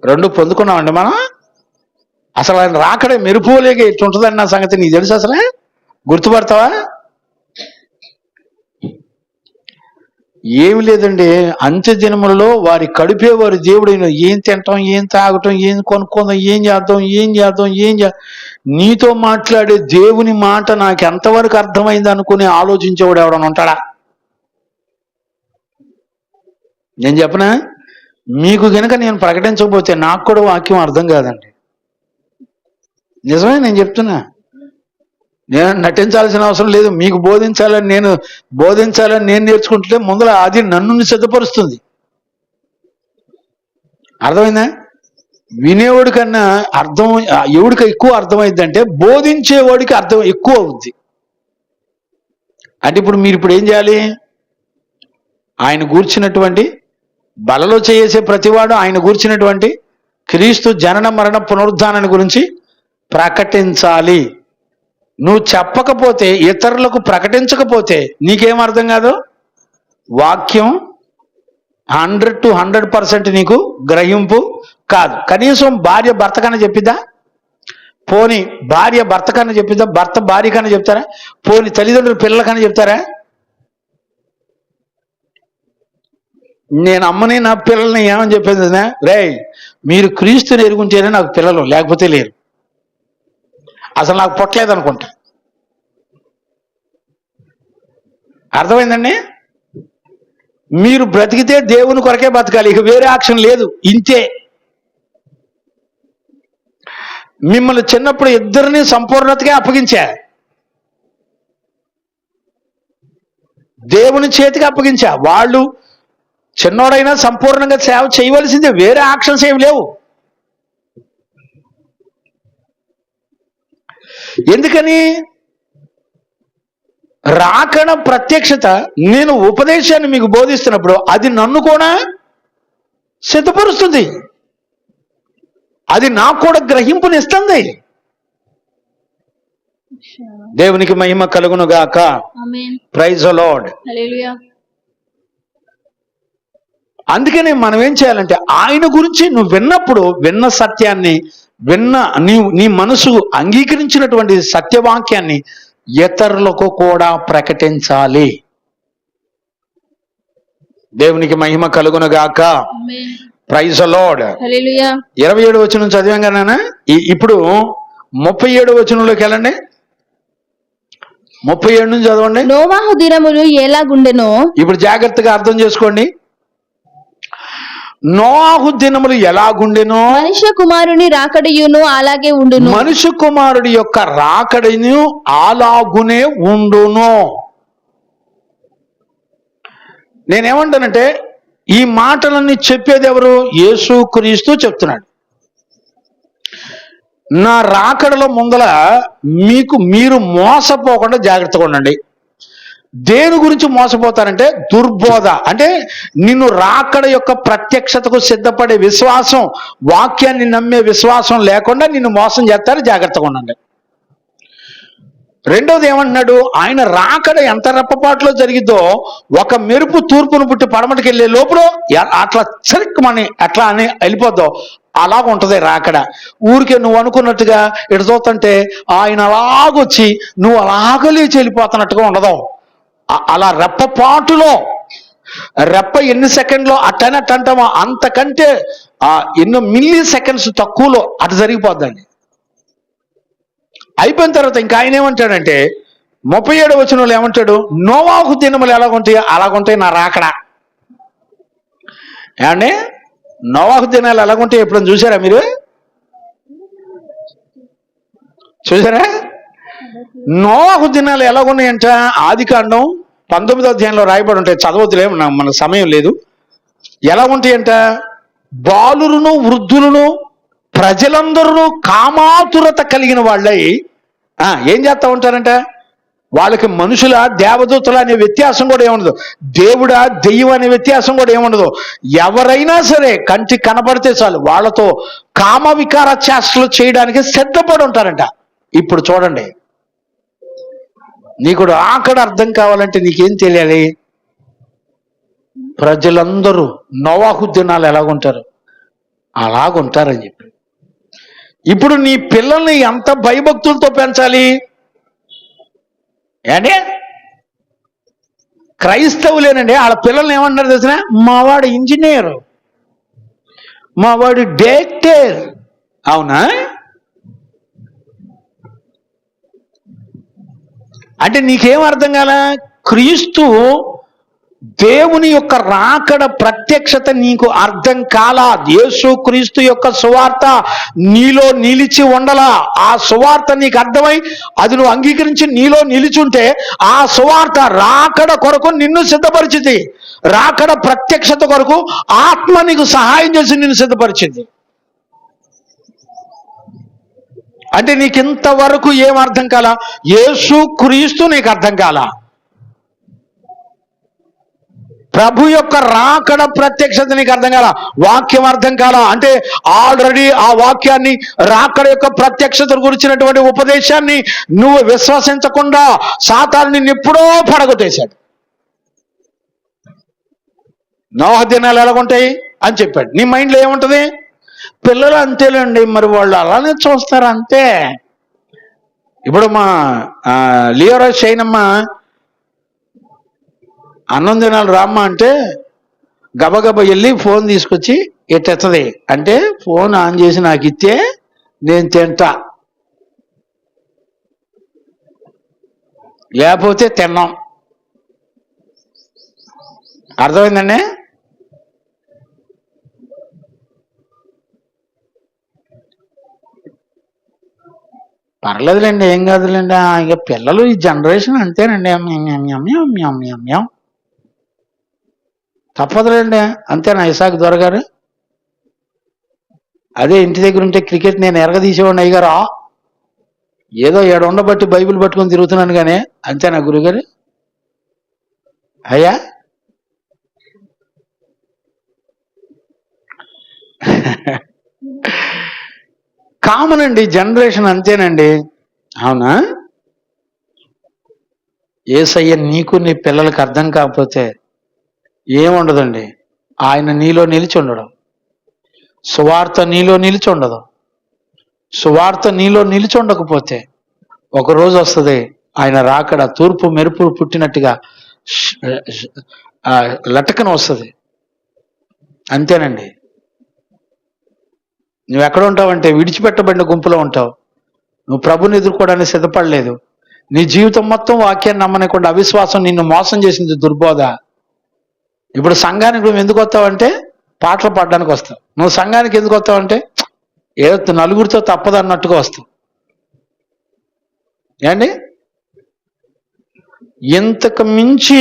రెండు పొందుకున్నామండి మనం. అసలు ఆయన రాకడ మెరుపులేగా ఎట్లుంటుందని నా సంగతి నీకు తెలుసు? అసలే గుర్తుపడతావా? ఏమి లేదండి, అంత్య దినములలో వారి కడుపే వారి దేవుడైన. ఏం తింటాం, ఏం తాగటం, ఏం కొనుక్కుందాం, ఏం చేద్దాం. నీతో మాట్లాడే దేవుని మాట నాకు ఎంతవరకు అర్థమైంది అనుకుని ఆలోచించేవాడు ఎవడన్నా ఉంటాడా? నేను చెప్పనా, మీకు గనక నేను ప్రకటించకపోతే నాకు కూడా వాక్యం అర్థం కాదండి. నిజమే నేను చెప్తున్నా. నేను నటించాల్సిన అవసరం లేదు. మీకు బోధించాలని నేను నేర్చుకుంటే ముందర అది నన్ను సిద్ధపరుస్తుంది. అర్థమైందా? వినేవాడి కన్నా ఎవడికి ఎక్కువ అర్థమైంది అంటే బోధించేవాడికి అర్థం ఎక్కువ అవుద్ది. అంటే మీరు ఏం చేయాలి? ఆయన గూర్చినటువంటి బలలో చేసే ప్రతివాడు ఆయన గూర్చినటువంటి క్రీస్తు జనన మరణ పునరుద్ధానాన్ని గురించి ప్రకటించాలి. నువ్వు చెప్పకపోతే, ఇతరులకు ప్రకటించకపోతే నీకేం అర్థం కాదు. వాక్యం 100 to 100% నీకు గ్రహింపు కాదు. కనీసం భార్య భర్త కన్నా చెప్పిద్దా? పోని భార్య భర్త కన్నా చెప్పిద్దా? భర్త భార్య కన్నా చెప్తారా? పోని తల్లిదండ్రులు పిల్లల కన్నా చెప్తారా? నేను అమ్మని నా పిల్లల్ని ఏమని చెప్పేది? రేయ్, మీరు క్రీస్తుని ఎరుగుంటేనే నాకు పిల్లలు, లేకపోతే లేరు. అసలు నాకు పొట్టలేదు అనుకుంటా. అర్థమైందండి? మీరు బ్రతికితే దేవుని కొరకే బతకాలి, ఇక వేరే ఆప్షన్ లేదు. ఇంతే. మిమ్మల్ని చిన్నప్పుడు ఇద్దరిని సంపూర్ణతగా అప్పగించా, దేవుని చేతికి అప్పగించా. వాళ్ళు చిన్నోడైనా సంపూర్ణంగా సేవ చేయవలసిందే, వేరే ఆప్షన్స్ ఏమి లేవు. ఎందుకని? రాకడ ప్రత్యక్షత. నేను ఉపదేశాన్ని మీకు బోధిస్తున్నప్పుడు అది నన్ను కూడా సిద్ధపరుస్తుంది, అది నాకు కూడా గ్రహింపునిస్తుంది. దేవునికి మహిమ కలుగును గాక. Praise the lord. అందుకనే మనం ఏం చేయాలంటే ఆయన గురించి నువ్వు విన్నప్పుడు, విన్న సత్యాన్ని, నీ మనసు అంగీకరించినటువంటి సత్యవాక్యాన్ని ఇతరులకు కూడా ప్రకటించాలి. దేవునికి మహిమ కలుగును గాక. Praise the lord. 27వ వచనం చదివాం కదా. ఇప్పుడు 37వ వచనంలోకి వెళ్ళండి. 37 నుంచి చదవండి. నోవాహు దినములు ఎలాగుండెనో. ఇప్పుడు జాగ్రత్తగా అర్థం చేసుకోండి. నోవాహు దినములు ఎలాగుండెనో, మనుష్య కుమారుని రాకడయును అలాగే ఉండును. మనుష్య కుమారుడి యొక్క రాకడను అలాగునే ఉండును. నేనేమంటానంటే ఈ మాటలన్నీ చెప్పేది ఎవరు? యేసుక్రీస్తు చెప్తున్నాడు. నా రాకడలో ముందల మీరు మోసపోకుండా జాగ్రత్తగా ఉండండి. దేని గురించి మోసపోతారంటే దుర్బోధ, అంటే నిన్ను రాకడ యొక్క ప్రత్యక్షతకు సిద్ధపడే విశ్వాసం, వాక్యాన్ని నమ్మే విశ్వాసం లేకుండా నిన్ను మోసం చేస్తారు. జాగ్రత్తగా ఉండండి. రెండోది ఏమంటున్నాడు? ఆయన రాకడ ఎంత రెప్పపాటులో జరిగిద్దో, ఒక మెరుపు తూర్పును పుట్టి పడమటికి వెళ్ళే లోపల అట్లా చరిక్కమని అట్లా అని వెళ్ళిపోద్దో అలాగ ఉంటుంది రాకడ. ఊరికే నువ్వు అనుకున్నట్టుగా ఇటు చూస్తుంటే ఆయన అలాగొచ్చి నువ్వు అలాగ లేచి వెళ్ళిపోతున్నట్టుగా ఉండదు. అలా రెప్పపాటులో, రెప్ప ఎన్ని సెకండ్లో అట్టనట్టు అంటామో అంతకంటే ఎన్నో మిల్లీ సెకండ్స్ తక్కువలో అటు జరిగిపోద్దండి. అయిపోయిన తర్వాత ఇంకా ఆయన ఏమంటాడంటే 37వ వచనంలో ఏమంటాడు? నోవాహు దినములు ఎలాగుంటాయో అలాగుంటాయి నా రాకడ. ఏమండి, నోవాహు దినాలు ఎలాగుంటాయి ఎప్పుడైనా చూసారా మీరు? చూసారా? నోవాహు దినాలు ఎలాగున్నాయంట ఆదికాండం 19వ అధ్యాయంలో రాయబడి ఉంటాయి. చదవద్దులే, మన సమయం లేదు. ఎలా ఉంటాయంట? బాలురును వృద్ధులను ప్రజలందరూ కామాతురత కలిగిన వాళ్ళై ఏం చేస్తా ఉంటారంట? వాళ్ళకి మనుషుల దేవదూతల అనే వ్యత్యాసం కూడా ఏముండదు, దేవుడా దెయ్యం అనే వ్యత్యాసం కూడా ఏముండదు. ఎవరైనా సరే కంటి కనబడితే చాలు వాళ్ళతో కామ వికార చేష్టలు చేయడానికి సిద్ధపడి ఉంటారంట. ఇప్పుడు చూడండి, నీకు ఆకడ అర్థం కావాలంటే నీకేం తెలియాలి? ప్రజలందరూ నోవాహు దినాలు ఎలాగుంటారు అలాగుంటారని చెప్పి. ఇప్పుడు నీ పిల్లల్ని ఎంత భయభక్తులతో పెంచాలి? అంటే క్రైస్తవులేనండి వాళ్ళ పిల్లల్ని ఏమన్నారు తెలిసిన? మావాడు ఇంజనీర్, మావాడు డాక్టర్. అవునా? అంటే నీకేం అర్థం కాల? క్రీస్తు దేవుని యొక్క రాకడ ప్రత్యక్షత నీకు అర్థం కాలా. యేసు క్రీస్తు యొక్క సువార్త నీలో నిలిచి ఉండలా. ఆ సువార్త నీకు అర్థమై అది నువ్వు అంగీకరించి నీలో నిలిచుంటే ఆ సువార్త రాకడ కొరకు నిన్ను సిద్ధపరిచింది. రాకడ ప్రత్యక్షత కొరకు ఆత్మ నీకు సహాయం చేసి నిన్ను సిద్ధపరిచింది. అంటే నీకు ఇంతవరకు ఏం అర్థం కాలా? యేసు క్రీస్తు నీకు అర్థం కాలా, ప్రభు యొక్క రాకడ ప్రత్యక్షత నీకు అర్థం కాల, వాక్యం అర్థం కాల. అంటే ఆల్రెడీ ఆ వాక్యాన్ని, రాకడ యొక్క ప్రత్యక్షత గురించినటువంటి ఉపదేశాన్ని నువ్వు విశ్వసించకుండా సాతాను నిన్ను ఎప్పుడో పడగొట్టేశాడు. నోవాహు దినాలు ఎలాగుంటాయి అని చెప్పాడు. నీ మైండ్లో ఏముంటుంది? పిల్లలు అంతేలేండి, మరి వాళ్ళు అలానే చూస్తారు అంతే. ఇప్పుడు మా లియోరాజ్ షైనమ్మ అన్నం దినాలు రామ్మ అంటే గబగబ వెళ్ళి ఫోన్ తీసుకొచ్చి ఎట్టెత్తది అంటే ఫోన్ ఆన్ చేసి నాకు ఇస్తే నేను తింటా, లేకపోతే తిన్నాం. అర్థమైందండి? పర్లేదులేండి, ఏం కాదులేండి. ఇక పిల్లలు ఈ జనరేషన్ అంతేనండి, తప్పదులేండి. అంతేనా ఇసాక్ దొరగారు? అదే ఇంటి దగ్గర ఉంటే క్రికెట్ నేను ఎరగదీసేవాడిని అయ్యగారా, ఏదో 7 ఉండబట్టి బైబిల్ పట్టుకొని తిరుగుతున్నాను కానీ. అంతేనా గురుగారు? అయ్యా కామన్ అండి, జనరేషన్ అంతేనండి. అవునా? యేసయ్య నీకు నీ పిల్లలకు అర్థం కాకపోతే ఏముండదండి. ఆయన నీలో నిలిచి ఉండడం, సువార్త నీలో నిలిచి ఉండదు. సువార్త నీలో నిలిచి ఉండకపోతే ఒకరోజు వస్తుంది ఆయన రాకడ తూర్పు మెరుపు పుట్టినట్టుగా లటకన వస్తుంది. అంతేనండి. నువ్వు ఎక్కడ ఉంటావంటే విడిచిపెట్టబడిన గుంపులో ఉంటావు. నువ్వు ప్రభుని ఎదుర్కోవడానికి సిద్ధపడలేదు. నీ జీవితం మొత్తం వాక్యాన్ని నమ్మనకుండా అవిశ్వాసం నిన్ను మోసం చేసింది, దుర్బోధ. ఇప్పుడు సంఘానికి నువ్వు ఎందుకు వస్తావంటే పాటలు పాడడానికి వస్తావు. నువ్వు సంఘానికి ఎందుకు వస్తావంటే ఏదో నలుగురితో తప్పదు అన్నట్టుగా వస్తావు. ఏండి, ఇంతకు మించి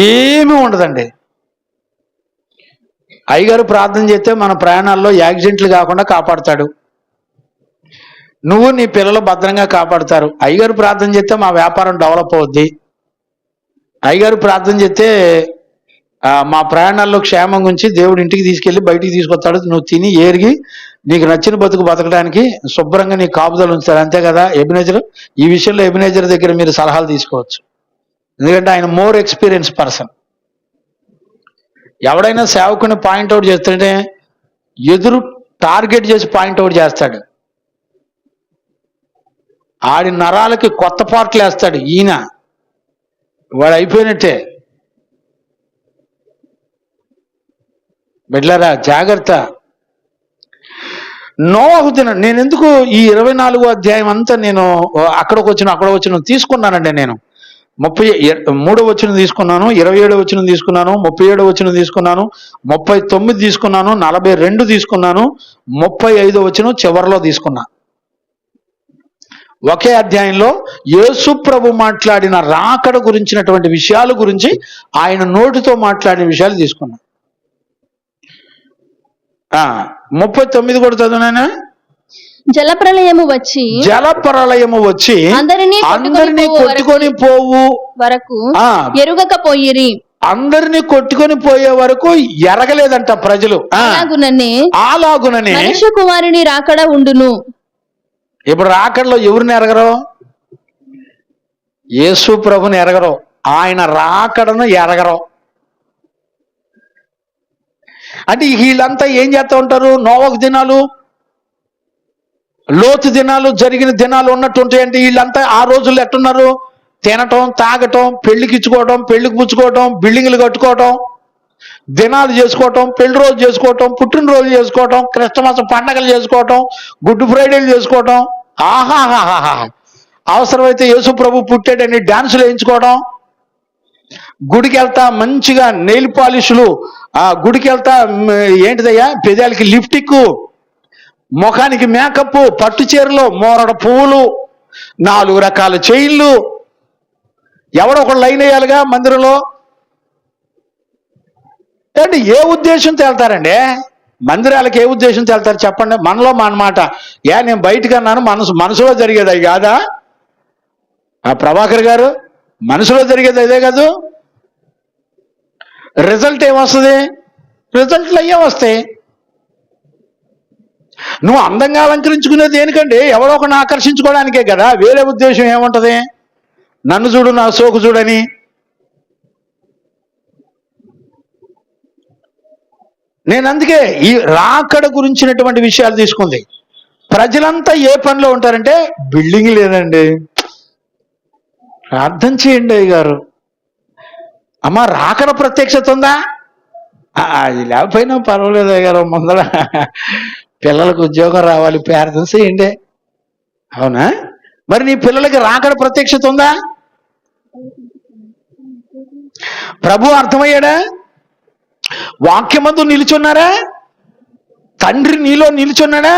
ఏమీ ఉండదండి. అయ్యగారు ప్రార్థన చేస్తే మన ప్రయాణాల్లో యాక్సిడెంట్లు కాకుండా కాపాడుతాడు. నువ్వు నీ పిల్లలు భద్రంగా కాపాడుతారు. అయ్యగారు ప్రార్థన చేస్తే మా వ్యాపారం డెవలప్ అవుద్ది. అయ్యగారు ప్రార్థన చేస్తే మా ప్రయాణాల్లో క్షేమం గురించి దేవుడు ఇంటికి తీసుకెళ్ళి బయటికి తీసుకొస్తాడు. నువ్వు తిని ఏరిగి నీకు నచ్చిన బతుకు బతకడానికి శుభ్రంగా నీ కాపుదలు ఉంచుతాడు. అంతే కదా ఎబినేజర్? ఈ విషయంలో ఎబినేజర్ దగ్గర మీరు సలహాలు తీసుకోవచ్చు. ఎందుకంటే ఆయన మోర్ ఎక్స్పీరియన్స్ పర్సన్. ఎవడైనా సేవకుని పాయింట్అవుట్ చేస్తుంటే ఎదురు టార్గెట్ చేసి పాయింట్అవుట్ చేస్తాడు. ఆడి నరాలకి కొత్త పాటలు వేస్తాడు. ఈయన వాడు అయిపోయినట్టే. బిడ్డలారా జాగ్రత్త. నోవహు దినం, నేను ఎందుకు ఈ 24వ అధ్యాయం అంతా నేను అక్కడ వచ్చిన తీసుకున్నానండి. నేను 33వ వచనం తీసుకున్నాను, 27వ వచనం తీసుకున్నాను, 37వ వచనం తీసుకున్నాను, 39 తీసుకున్నాను, 42 తీసుకున్నాను, 35వ వచనం చివరిలో తీసుకున్నా. ఒకే అధ్యాయంలో యేసు ప్రభు మాట్లాడిన రాకడ గురించినటువంటి విషయాల గురించి ఆయన నోటితో మాట్లాడిన విషయాలు తీసుకున్నా. 39 కూడా చదువునానా? జలప్రళయము వచ్చి అందరినీ కొట్టుకొని పోవు వరకు ఎరుగకపోయిరి. అందరినీ కొట్టుకొని పోయే వరకు ఎరగలేదంట ప్రజలు. అలాగుననే మనుష్య కుమారుని రాకడ ఉండును. ఇప్పుడు రాకడలో ఎవరిని ఎరగరు? యేసు ప్రభుని ఎరగరు, ఆయన రాకడను ఎరగరు. అంటే వీళ్ళంతా ఏం చేస్తూ ఉంటారు? నోవహు దినాలు, లోతు దినాలు జరిగిన దినాలు ఉన్నట్టు ఉంటాయంటే వీళ్ళంతా ఆ రోజుల్లో ఎట్టున్నారు? తినటం, తాగటం, పెళ్లికి ఇచ్చుకోవటం, పెళ్లికి పుచ్చుకోవటం, బిల్డింగ్లు కట్టుకోవటం, దినాలు చేసుకోవటం, పెళ్లి రోజు చేసుకోవటం, పుట్టినరోజు చేసుకోవటం, క్రిస్టమస్ పండగలు చేసుకోవటం, గుడ్ ఫ్రైడేలు చేసుకోవటం. ఆహాహాహా! అవసరమైతే యేసు ప్రభు పుట్టాడని డాన్సులు వేయించుకోవడం, గుడికి వెళ్తా మంచిగా నెయిల్ పాలిష్లు, గుడికి వెళ్తా ఏంటిదయ్యా పెదాలకి లిప్టిక్, ముఖానికి మేకప్, పట్టు చీరలు, మోరడ పువ్వులు, 4 రకాల చైన్లు. ఎవడో ఒక లైన్ వేయాలిగా మందిరంలో. అంటే ఏ ఉద్దేశంతో వెళ్తారండి మందిరాలకు? ఏ ఉద్దేశంతో వెళ్తారు చెప్పండి? మనలో మన మాట. నేను బయటకు అన్నాను, మనసులో జరిగేది అది కాదా? ప్రభాకర్ గారు, మనసులో జరిగేది అదే కాదు. రిజల్ట్ ఏమొస్తుంది? రిజల్ట్లు అయ్యే వస్తాయి. నువ్వు అందంగా అలంకరించుకునేది దేనికండి? ఎవరో ఒకరిని ఆకర్షించుకోవడానికే కదా. వేరే ఉద్దేశం ఏముంటది? నన్ను చూడు, నా సోకు చూడని. నేను అందుకే ఈ రాకడ గురించినటువంటి విషయాలు తీసుకుంది. ప్రజలంతా ఏ పనిలో ఉంటారంటే, బిల్డింగ్ లేదండి, ప్రార్థన చేయండి అయ్య గారు. అమ్మ రాకడ ప్రత్యక్షత ఉందా? అది లేకపోయినా పర్వాలేదు అయ్య గారు, ముందర పిల్లలకు ఉద్యోగం రావాలి, ప్రార్థన చేయండి. అవునా? మరి నీ పిల్లలకి రాకడ ప్రత్యక్షత ఉందా? ప్రభు అర్థమయ్యాడా? వాక్యమందు నిలుచున్నారా? తండ్రి నీలో నిలుచున్నాడా?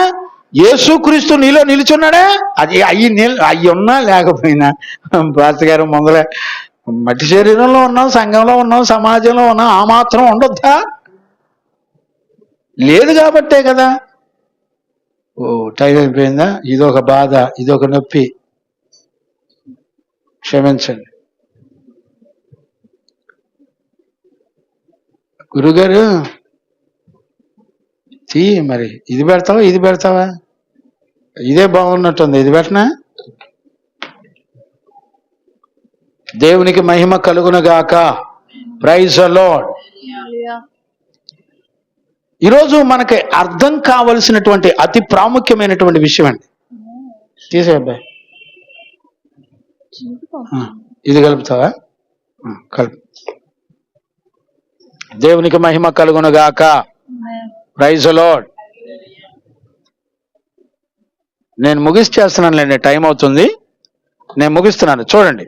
యేసుక్రీస్తు నీలో నిలుచున్నాడా? అది అయ్యి ఉన్నా లేకపోయినా పాస్టర్ గారు ముందర మట్టి శరీరంలో ఉన్నాం, సంఘంలో ఉన్నాం, సమాజంలో ఉన్నాం, ఆ మాత్రం ఉండొద్దా? లేదు కాబట్టే కదా. టైం అయిపోయిందా? ఇదొక బాధ, ఇదొక నొప్పి, క్షమించండి. గురుగారు మరి ఇది పెడతావా, ఇది పెడతావా? ఇదే బాగున్నట్టుంది, ఇది పెట్టనా? దేవునికి మహిమ కలుగునుగాక. Praise the lord. ఈరోజు మనకి అర్థం కావలసినటువంటి అతి ప్రాముఖ్యమైనటువంటి విషయం అండి. తీసే అబ్బాయి, ఇది కలుపుతావా? కలుపు. దేవునికి మహిమ కలుగునుగాక. Praise the lord. నేను ముగిసి చేస్తున్నానులేండి, టైం అవుతుంది. నేను ముగిస్తున్నాను, చూడండి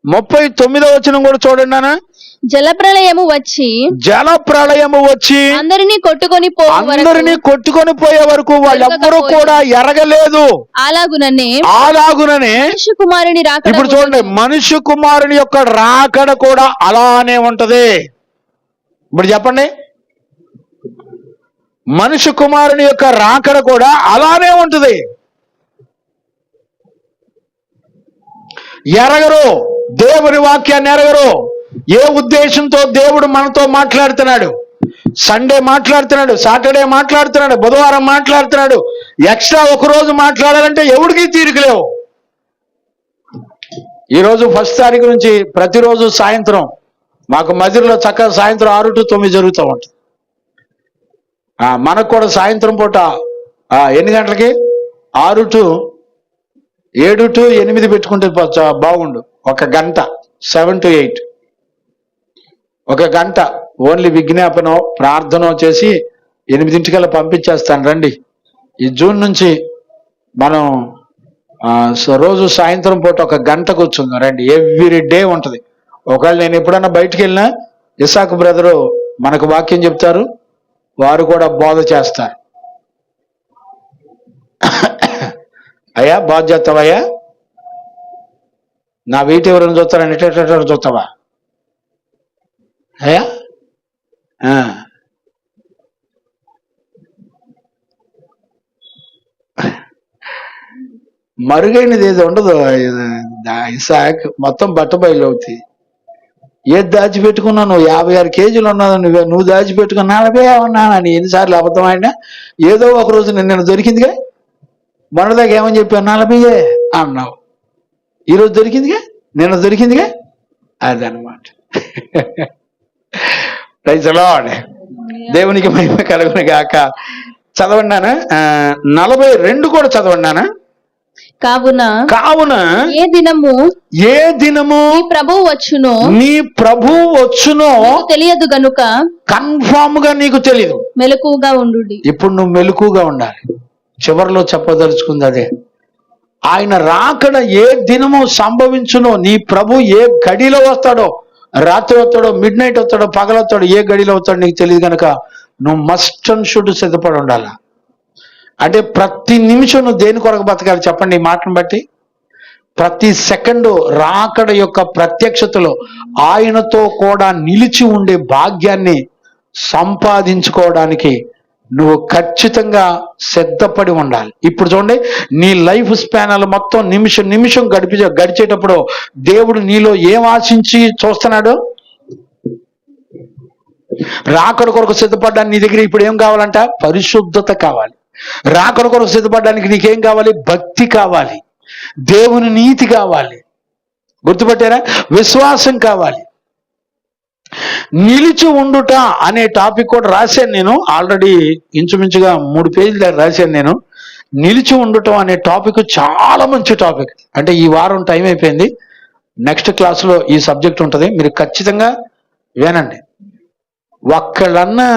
39వ వచనం కూడా చూడండి నాన్న. జలప్రళయము వచ్చి అందరినీ కొట్టుకొని పోయే వరకు వాళ్ళెవ్వరూ కూడా ఎరగలేదు. అలాగుననే మనుష్య కుమారుని రాకడ, ఇప్పుడు చూడండి, మనుష్య కుమారుని యొక్క రాకడ కూడా అలానే ఉంటది. ఇప్పుడు చెప్పండి, మనుష్య కుమారుని యొక్క రాకడ కూడా అలానే ఉంటది. ఎరగరు, దేవుని వాక్యాన్ని ఎరగరు. ఏ ఉద్దేశంతో దేవుడు మనతో మాట్లాడుతున్నాడు? సండే మాట్లాడుతున్నాడు, సాటర్డే మాట్లాడుతున్నాడు, బుధవారం మాట్లాడుతున్నాడు. ఎక్స్ట్రా ఒక రోజు మాట్లాడాలంటే ఎవరికి తీరికలేవు. ఈరోజు 1వ తారీఖు నుంచి ప్రతిరోజు సాయంత్రం మాకు మధ్యలో చక్కగా సాయంత్రం 6 to 9 జరుగుతూ ఉంటుంది. మనకు కూడా సాయంత్రం పూట ఎన్ని గంటలకి? 6 to 7 to 8 పెట్టుకుంటే బాగుండు. ఒక గంట, 7 to 8, ఒక గంట ఓన్లీ విజ్ఞాపనం ప్రార్థన చేసి 8 పంపించేస్తాను. రండి. ఈ జూన్ నుంచి మనం రోజు సాయంత్రం పూట ఒక గంట కూర్చుందాం. రండి, ఎవ్రీ డే ఉంటుంది. ఒకవేళ నేను ఎప్పుడన్నా బయటికి వెళ్ళినా ఇసాకు బ్రదరు మనకు వాక్యం చెప్తారు, వారు కూడా బోధ చేస్తారు. అయ్యా బాధ చేస్తావయ్యా, నా వీటి ఎవరైనా చూస్తారని ఎట్లా చూస్తావా అయ్యా? మరుగైనది ఏది ఉండదు. ఇసాక్ మొత్తం బట్టబయలు అవుతాయి. ఏది దాచిపెట్టుకున్నా, నువ్వు 56 కేజీలు ఉన్నావు, నువ్వు దాచిపెట్టుకున్నా 40 ఉన్నానని ఎన్నిసార్లు అబద్ధం ఆడినా ఏదో ఒక రోజు నిన్న దొరికిందిగా. మొన్నదాకా ఏమని చెప్పావు? 40 అన్నావు. ఈరోజు దొరికిందిగా, నిన్న దొరికిందిగా. అదనమాట. Praise the lord. దేవునికి మహిమ కలుగును గాక. చదవండానా? 42 కూడా చదవండానా? కావున ఏ దినము నీ ప్రభువు వచ్చునో తెలియదు గనుక కన్ఫామ్ గా నీకు తెలియదు. మెలకుగా ఉండు. ఇప్పుడు నువ్వు మెలకుగా ఉండాలి. చివరిలో చెప్పదలుచుకుంది అదే. ఆయన రాకడ ఏ దినము సంభవించునో, నీ ప్రభు ఏ గడిలో వస్తాడో, రాత్రి వస్తాడో, మిడ్ నైట్ వస్తాడో, పగలొస్తాడో, ఏ గడిలో వస్తాడో నీకు తెలియదు కనుక నువ్వు మస్ట్ అండ్ షుడ్ సిద్ధపడి ఉండాలి. అంటే ప్రతి నిమిషం నువ్వు దేని కొరకు బతకాలి చెప్పండి? ఈ మాటను బట్టి ప్రతి సెకండు రాకడ యొక్క ప్రత్యక్షతలో ఆయనతో కూడా నిలిచి ఉండే భాగ్యాన్ని సంపాదించుకోవడానికి నువ్వు ఖచ్చితంగా సిద్ధపడి ఉండాలి. ఇప్పుడు చూడండి, నీ లైఫ్ స్పాన్ మొత్తం నిమిషం గడిచేటప్పుడు దేవుడు నీలో ఏం ఆశించి చూస్తున్నాడు? రాకడ కొరకు సిద్ధపడ్డానికి నీ దగ్గర ఇప్పుడు ఏం కావాలంట? పరిశుద్ధత కావాలి. రాకడ కొరకు సిద్ధపడడానికి నీకేం కావాలి? భక్తి కావాలి, దేవుని నీతి కావాలి, గుర్తుపట్టారా? విశ్వాసం కావాలి. నిలిచి ఉండుట అనే టాపిక్ కూడా రాశాను నేను. ఆల్రెడీ ఇంచుమించుగా 3 పేజీలు రాశాను నేను. నిలిచి ఉండటం అనే టాపిక్ చాలా మంచి టాపిక్. అంటే ఈ వారం టైం అయిపోయింది. నెక్స్ట్ క్లాస్లో ఈ సబ్జెక్ట్ ఉంటుంది. మీరు ఖచ్చితంగా వినండి. ఒక్కళ్ళన్నా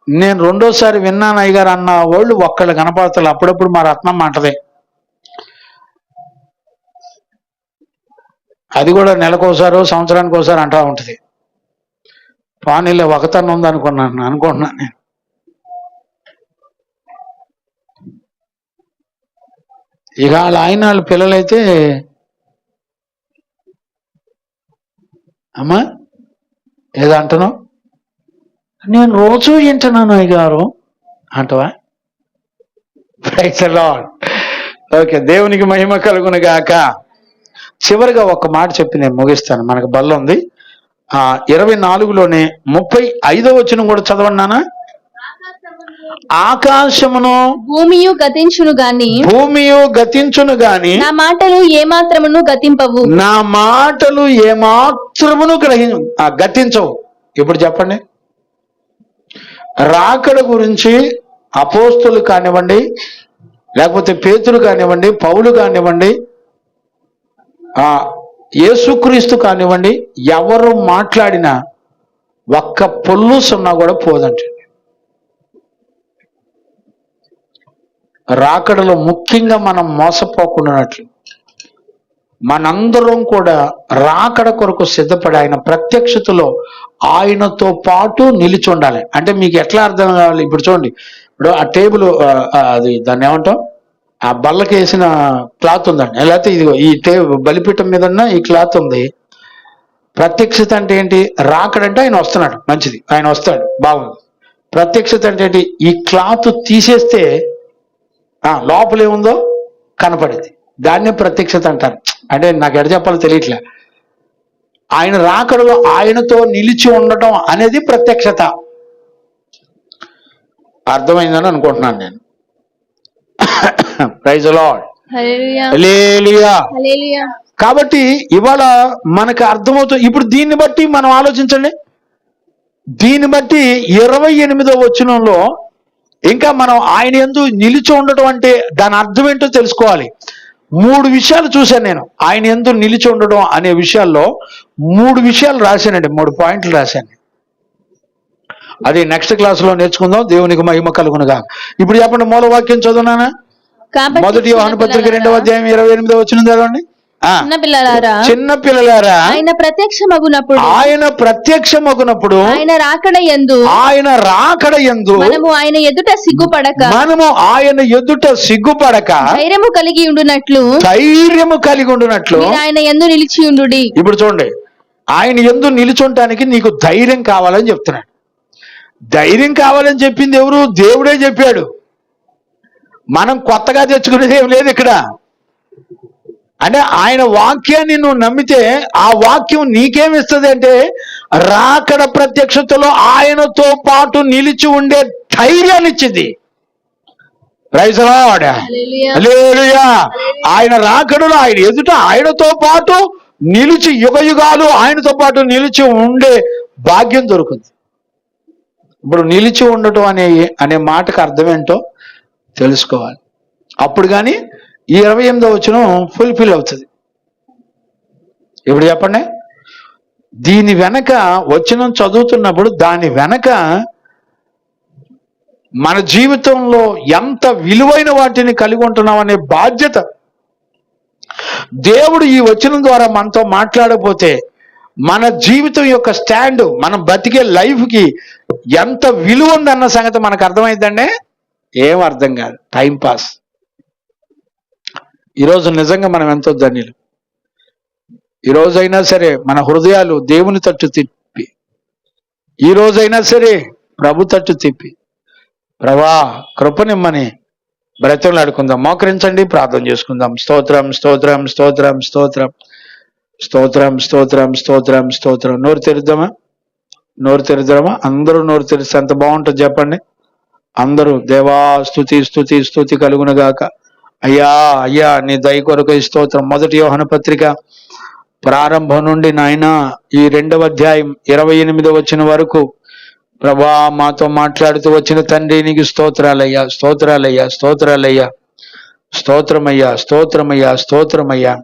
నేను 2వ సారి విన్నాను అయ్యగారు అన్న వాళ్ళు ఒక్కళ్ళు కనపడతారు. అప్పుడప్పుడు మా రత్నమ్మ అంటది, అది కూడా నెలకోసారో సంవత్సరానికి ఒకసారి అంటా ఉంటుంది. పానీలో ఒకతను ఉంది అనుకుంటున్నాను నేను. ఇక వాళ్ళ పిల్లలైతే అమ్మా ఏదో అంటున్నావు, నేను రోజు వింటున్నాను అయ్యగారు అంటవా? Praise the lord. ఓకే, దేవునికి మహిమ కలుగును గాక. చివరిగా ఒక మాట చెప్పి నేను ముగిస్తాను, మనకు బల్ల ఉంది. 24లోనే 35వ వచనం కూడా చదవన్నానా? ఆకాశమును భూమియు గతించును గాని నా మాటలు ఏమాత్రమును గతించవు. ఇప్పుడు చెప్పండి, రాకడ గురించి అపోస్తలు కానివ్వండి, లేకపోతే పేతురు కానివ్వండి, పౌలు కానివ్వండి, యేసుక్రీస్తు కానివ్వండి, ఎవరు మాట్లాడినా ఒక్క పొల్లు సున్నా కూడా పోదండి. రాకడలో ముఖ్యంగా మనం మోసపోకుండానట్లు మనందరం కూడా రాకడ కొరకు సిద్ధపడి ఆయన ప్రత్యక్షతలో ఆయనతో పాటు నిలిచి ఉండాలి. అంటే మీకు ఎట్లా అర్థం కావాలి? ఇప్పుడు చూడండి, ఇప్పుడు ఆ టేబుల్ అది దాన్ని ఏమంటాం, ఆ బల్లకి వేసిన క్లాత్ ఉందండి, లేకపోతే ఇదిగో ఈ బలిపీఠం మీద ఉన్న ఈ క్లాత్ ఉంది. ప్రత్యక్షత అంటే ఏంటి? రాకడంటే ఆయన వస్తున్నాడు, మంచిది, ఆయన వస్తాడు, బాగుంది. ప్రత్యక్షత అంటే ఏంటి? ఈ క్లాత్ తీసేస్తే లోపల ఏముందో కనపడేది, దాన్నే ప్రత్యక్షత అంటారు. అంటే నాకు ఎడ చెప్పాలో తెలియట్లే. ఆయన రాకడలో ఆయనతో నిలిచి ఉండటం అనేది ప్రత్యక్షత. అర్థమైందని అనుకుంటున్నాను నేను. Praise the Lord. హల్లెలూయా. కాబట్టి ఇవాళ మనకు అర్థమవుతుంది. ఇప్పుడు దీన్ని బట్టి మనం ఆలోచించండి. దీన్ని బట్టి 28వ వచనంలో ఇంకా మనం ఆయన యందు నిలిచి ఉండటం అంటే దాని అర్థం ఏంటో తెలుసుకోవాలి. 3 విషయాలు చూశాను నేను. ఆయన యందు నిలిచి ఉండడం అనే విషయాల్లో 3 విషయాలు రాశానండి, 3 పాయింట్లు రాశాను. అది నెక్స్ట్ క్లాస్ లో నేర్చుకుందాం. దేవునికి మహిమ కలుగునుగా. ఇప్పుడు చెప్పండి, మూల వాక్యం చదువునానా? మొదటి యోహాను పత్రిక 2వ అధ్యాయం 28వ వచనం చదవండి. చిన్న పిల్లలారా, ఆయన ప్రత్యక్షమగునప్పుడు ఆయన రాకడ యందు మనము ఆయన ఎదుట సిగ్గుపడక ధైర్యము కలిగి ఉండునట్లు ఆయన యందు నిలిచి ఉండుడి. ఇప్పుడు చూడండి, ఆయన యందు నిలిచుంటానికి నీకు ధైర్యం కావాలని చెప్తున్నాడు. ధైర్యం కావాలని చెప్పింది ఎవరు? దేవుడే చెప్పాడు. మనం కొత్తగా తెచ్చుకునేది ఏం లేదు ఇక్కడ. అంటే ఆయన వాక్యాన్ని నువ్వు నమ్మితే ఆ వాక్యం నీకేమిస్తుంది అంటే రాకడ ప్రత్యక్షతలో ఆయనతో పాటు నిలిచి ఉండే ధైర్యాన్ని ఇచ్చింది. Praise the Lord. హల్లెలూయా. ఆయన రాకడలో ఆయన ఎదుట ఆయనతో పాటు నిలిచి యుగయుగాలు ఆయనతో పాటు నిలిచి ఉండే భాగ్యం దొరుకుతుంది. ఇప్పుడు నిలిచి ఉండటం అనే మాటకు అర్థం ఏంటో తెలుసుకోవాలి. అప్పుడు కానీ ఈ 28వ వచనం ఫుల్ఫిల్ అవుతుంది. ఇప్పుడు చెప్పండి, దీని వెనక వచనం చదువుతున్నప్పుడు దాని వెనక మన జీవితంలో ఎంత విలువైన వాటిని కలిగి ఉంటున్నాం అనే బాధ్యత దేవుడు ఈ వచనం ద్వారా మనతో మాట్లాడకపోతే మన జీవితం యొక్క స్టాండ్, మనం బతికే లైఫ్కి ఎంత విలువ ఉందన్న సంగతి మనకు అర్థమైందండి. ఏం అర్థం కాదు, టైం పాస్. ఈరోజు నిజంగా మనం ఎంతో ధన్యులు. ఈరోజైనా సరే మన హృదయాలు దేవుని తట్టు తిప్పి, ఈ రోజైనా సరే ప్రభు తట్టు తిప్పి, ప్రభా కృపనిమ్మని బ్రతిమలాడుకుందాం. మోకరించండి, ప్రార్థన చేసుకుందాం. స్తోత్రం స్తోత్రం స్తోత్రం స్తోత్రం స్తోత్రం స్తోత్రం స్తోత్రం స్తోత్రం. నోరు తెరుద్దామా? అందరూ నోరు తెరిస్తే ఎంత బాగుంటుంది చెప్పండి. అందరూ దేవా స్తుతి స్తుతి స్తుతి కలుగునుగాక. అయ్యా అయ్యా నీ దయ కొరకు స్తోత్రం. మొదటి యోహాను పత్రిక ప్రారంభం నుండి నాయన ఈ 2వ అధ్యాయం 28వ వచనం వరకు ప్రభా మాతో మాట్లాడుతూ వచ్చిన తండ్రి నీకు స్తోత్రాలయ్యా, స్తోత్రాలయ్యా, స్తోత్రాలయ్యా, స్తోత్రమయ్యా, స్తోత్రమయ్యా, స్తోత్రమయ్యా.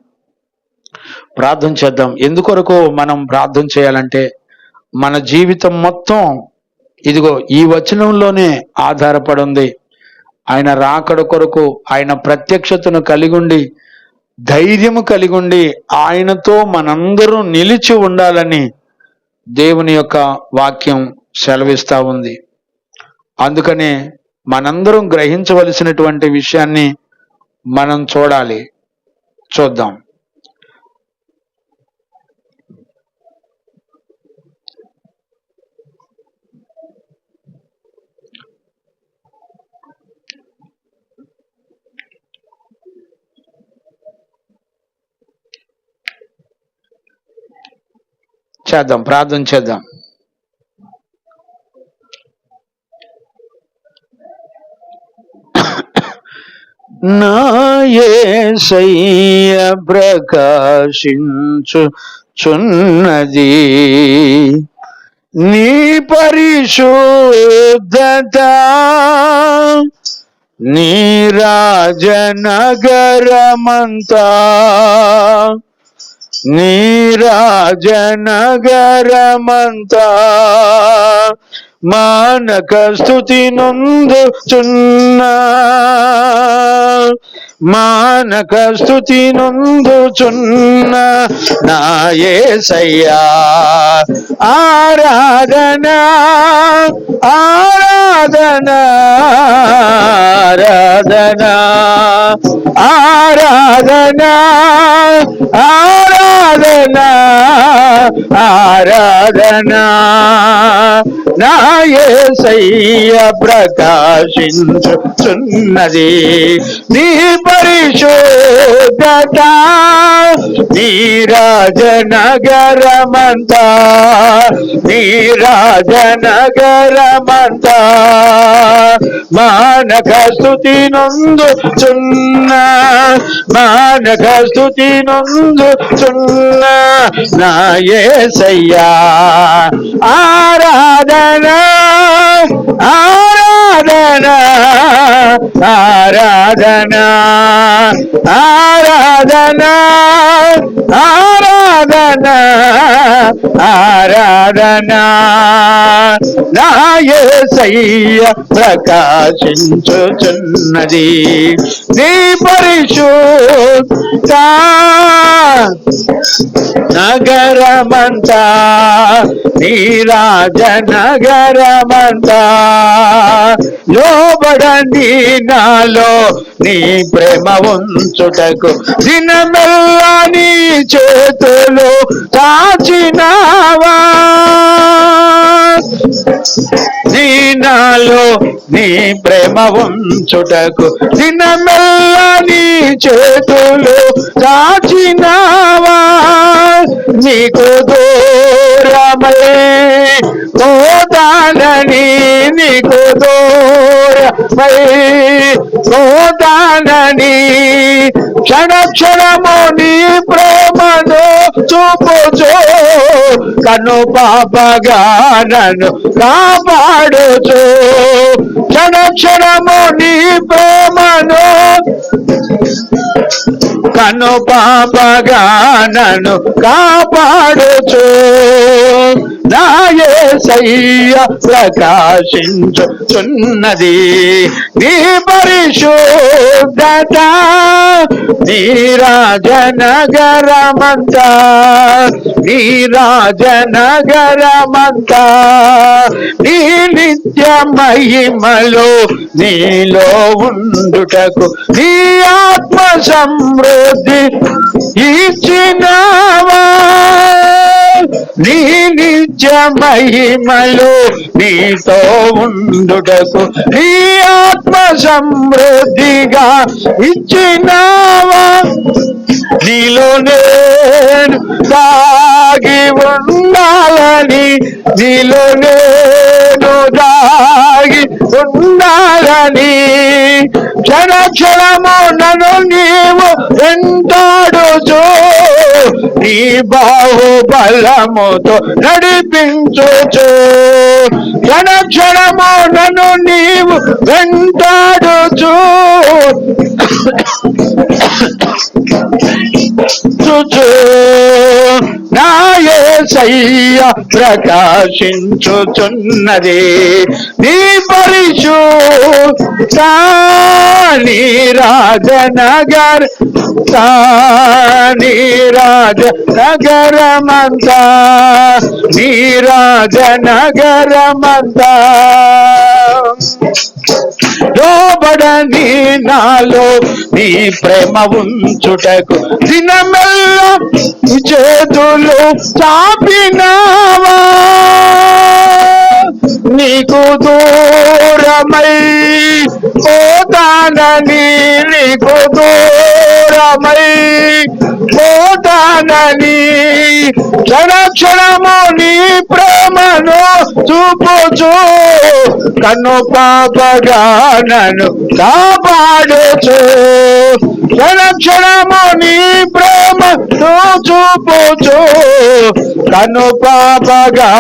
ప్రార్థన చేద్దాం. ఎందుకొరకు మనం ప్రార్థన చేయాలంటే మన జీవితం మొత్తం ఇదిగో ఈ వచనంలోనే ఆధారపడి ఉంది. ఆయన రాకడ కొరకు ఆయన ప్రత్యక్షతను కలిగుండి ధైర్యము కలిగుండి ఆయనతో మనందరూ నిలిచి ఉండాలని దేవుని యొక్క వాక్యం సెలవిస్తా ఉంది. అందుకనే మనందరం గ్రహించవలసినటువంటి విషయాన్ని మనం చూద్దాం. ప్రార్థన చేద్దాం. నా యేసయ్య ప్రకాశించుచున్నది నీ పరిశుద్ధత, నీ రాజనగరమంతా, నీ రాజనగరమంతా మానక స్తుతి నొందుచున్నా, మానక స్తుతి నొందుచున్న నా యేసయ్యా ఆరాధన ఆరాధన ఆరాధన ఆరాధన ఆరాధన ఆరాధన నా యేసయ్య ప్రకాశించుచున్నది నీ పరిశుద్ధత నీ రాజనగరమంతా నీ రాజనగరమంతా మానక స్తుతి నొందుచున్న మానక స్తుతి నొందుచున్న నా యేసయ్యా ఆరాధన ఆరాధన ఆరాధన ఆరాధన ఆరాధన ఆరాధన నా యేసయ్య ప్రకాశించుచున్నది నీ పరిశుద్ధ నగరమంతా నీ రాజనగరమంతా లోబడండి నాలో నీ ప్రేమ ఉంచుటకు దినమెల్లా నీ చేతులు చాచినావా నీ నాలో నీ ప్రేమ ఉంచుటకు దినమెల్లా నీ చేతులు చాచినావా నీకు దూరమై పోతానని నీకు దూరమై పోతానని క్షణ క్షణము నీ ప్రేమను చూపుచు కను పాపగా నన్ను కాపాడుచు క్షణ క్షణము నీ ప్రేమను కను పాపగా నన్ను కాపాడుచు నా యేసయ్య ప్రకాశించుచున్నది నీ పరిశుద్ధత నీ రాజనగరమంతా నీ రాజనగరమంతా నీ నిత్య మహిమలో నీలో ఉండుటకు నీ ఆత్మ సమృద్ధి ఇచ్చినావా నీ నిత్య మహిమలో నీతో ఉండుటకు నీ ఆత్మ సమృద్ధిగా ఇచ్చినావా నీలో నేను దాగి ఉండాలని నీలో నేను దాగి ఉండాలని క్షణ క్షణము నన్ను నీవు వెంటాడుచు నీ బాహుబలముతో నడిపించుచు క్షణ క్షణము నన్ను నీవు వెంటాడుచు నా యేసయ్య ప్రకాశించుచున్నది నీ పరిశుద్ధ నీ రాజనగర్ నీ రాజనగరమంతా నీ రాజనగరమంతా లోబడని నాలో నీ ప్రేమ ఉంచుటకు దినమెల్లా చేతులు చాపినావా నీకు దూరమై పోతానని నీకు దూరమై పోతానని క్షణ క్షణము నీ ప్రేమను చూపుచు కన్ను పాపగా నన్ను కాపాడుచు క్షణ క్షణము నీ ప్రేమను చూపుచు కన్ను పాపగా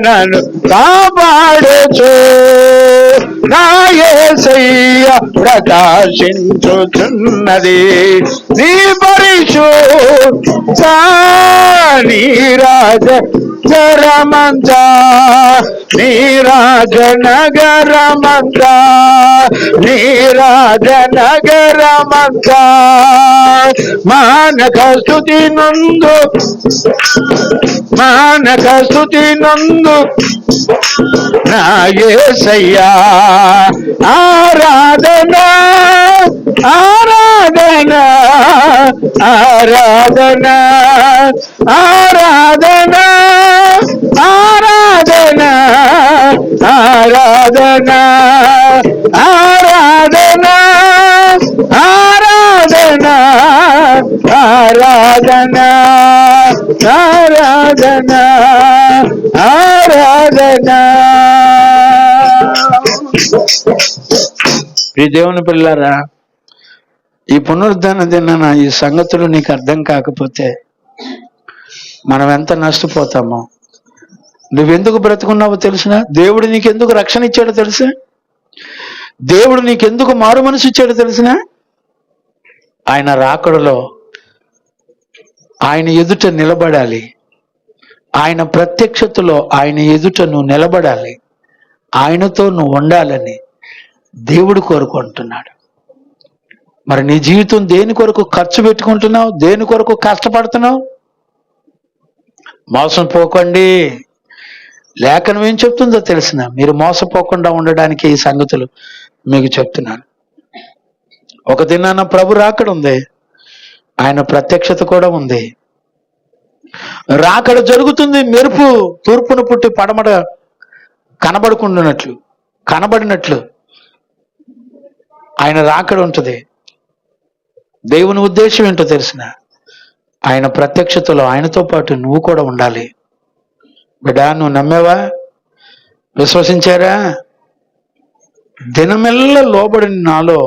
నన్ను కాపాడు యేసు నా యేసయ్య ప్రకాశించుచున్నది నీ పరిశుద్ధ నీరాజ నగరమంతా నీరాజ నగరమంతా నీరాజ నగరమంతా మానక స్తుతి నందు మానక స్తుతి నందు నా యేసయ్యా ఆరాధన ఆరాధన ఆరాధన ఆరాధన ఆరాధన ఆరాధన ఆరాధన ఆరాధన ఆరాధన ఆరాధన ఆరాధన. ఈ దేవుని పిల్లారా, ఈ పునరుద్ధాన దినాన ఈ సంగతులు నీకు అర్థం కాకపోతే మనం ఎంత నష్టపోతామో. నువ్వెందుకు బ్రతుకున్నావో తెలిసినా, దేవుడు నీకెందుకు రక్షణ ఇచ్చాడో తెలుసా, దేవుడు నీకెందుకు మారు మనసు ఇచ్చాడో తెలిసినా, ఆయన రాకడలో ఆయన ఎదుట నిలబడాలి, ఆయన ప్రత్యక్షతలో ఆయన ఎదుట నువ్వు నిలబడాలి, ఆయనతో నువ్వు ఉండాలని దేవుడు కోరుకుంటున్నాడు. మరి నీ జీవితం దేని కొరకు ఖర్చు పెట్టుకుంటున్నావు, దేని కొరకు కష్టపడుతున్నావు? మోసం పోకండి. లేఖనం ఏం చెప్తుందో తెలిసిన, మీరు మోసపోకుండా ఉండడానికి ఈ సంగతులు మీకు చెప్తున్నాను. ఒక దినాన ప్రభు రాకడ ఉంది, ఆయన ప్రత్యక్షత కూడా ఉంది. రాకడ జరుగుతుంది, మెరుపు తూర్పును పుట్టి పడమట కనబడినట్లు ఆయన రాకడ ఉంటుంది. దేవుని ఉద్దేశం ఏంటో తెలిసిన, ఆయన ప్రత్యక్షతలో ఆయనతో పాటు నువ్వు కూడా ఉండాలి. బిడ్డా, నువ్వు నమ్మేవా? విశ్వసించారా? దినమెల్ల లోబడిన నాలో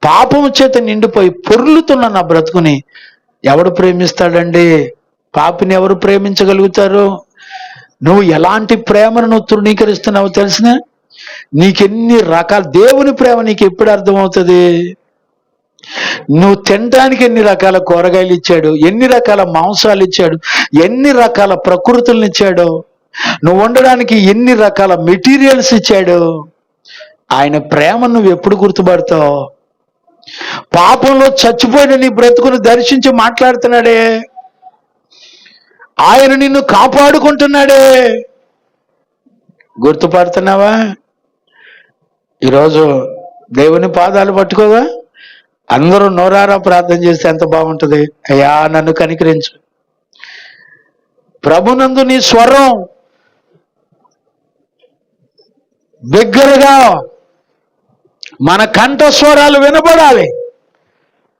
పాపము చేత నిండిపోయి పొర్లుతున్న నా బ్రతుకుని ఎవడు ప్రేమిస్తాడండి? పాపిని ఎవరు ప్రేమించగలుగుతారు? నువ్వు ఎలాంటి ప్రేమను నువ్వు తృణీకరిస్తున్నావు తెలిసిన, నీకెన్ని రకాల దేవుని ప్రేమ నీకు ఎప్పుడు అర్థమవుతుంది? నువ్వు తినడానికి ఎన్ని రకాల కూరగాయలు ఇచ్చాడు, ఎన్ని రకాల మాంసాలు ఇచ్చాడు, ఎన్ని రకాల ప్రకృతులను ఇచ్చాడు, నువ్వు ఉండడానికి ఎన్ని రకాల మెటీరియల్స్ ఇచ్చాడు. ఆయన ప్రేమ నువ్వు ఎప్పుడు గుర్తుపడతావు? పాపంలో చచ్చిపోయిన నీ బ్రతుకును దర్శించి మాట్లాడుతున్నాడే, ఆయన నిన్ను కాపాడుకుంటున్నాడే. గుర్తుపడుతున్నావా? ఈరోజు దేవుని పాదాలు పట్టుకోగా అందరూ నోరారా ప్రార్థన చేస్తే ఎంత బాగుంటుంది. అయ్యా, నన్ను కనికరించు. ప్రభునందు నీ స్వరం బిగ్గరగా మన కంఠ స్వరాలు వినపడాలి.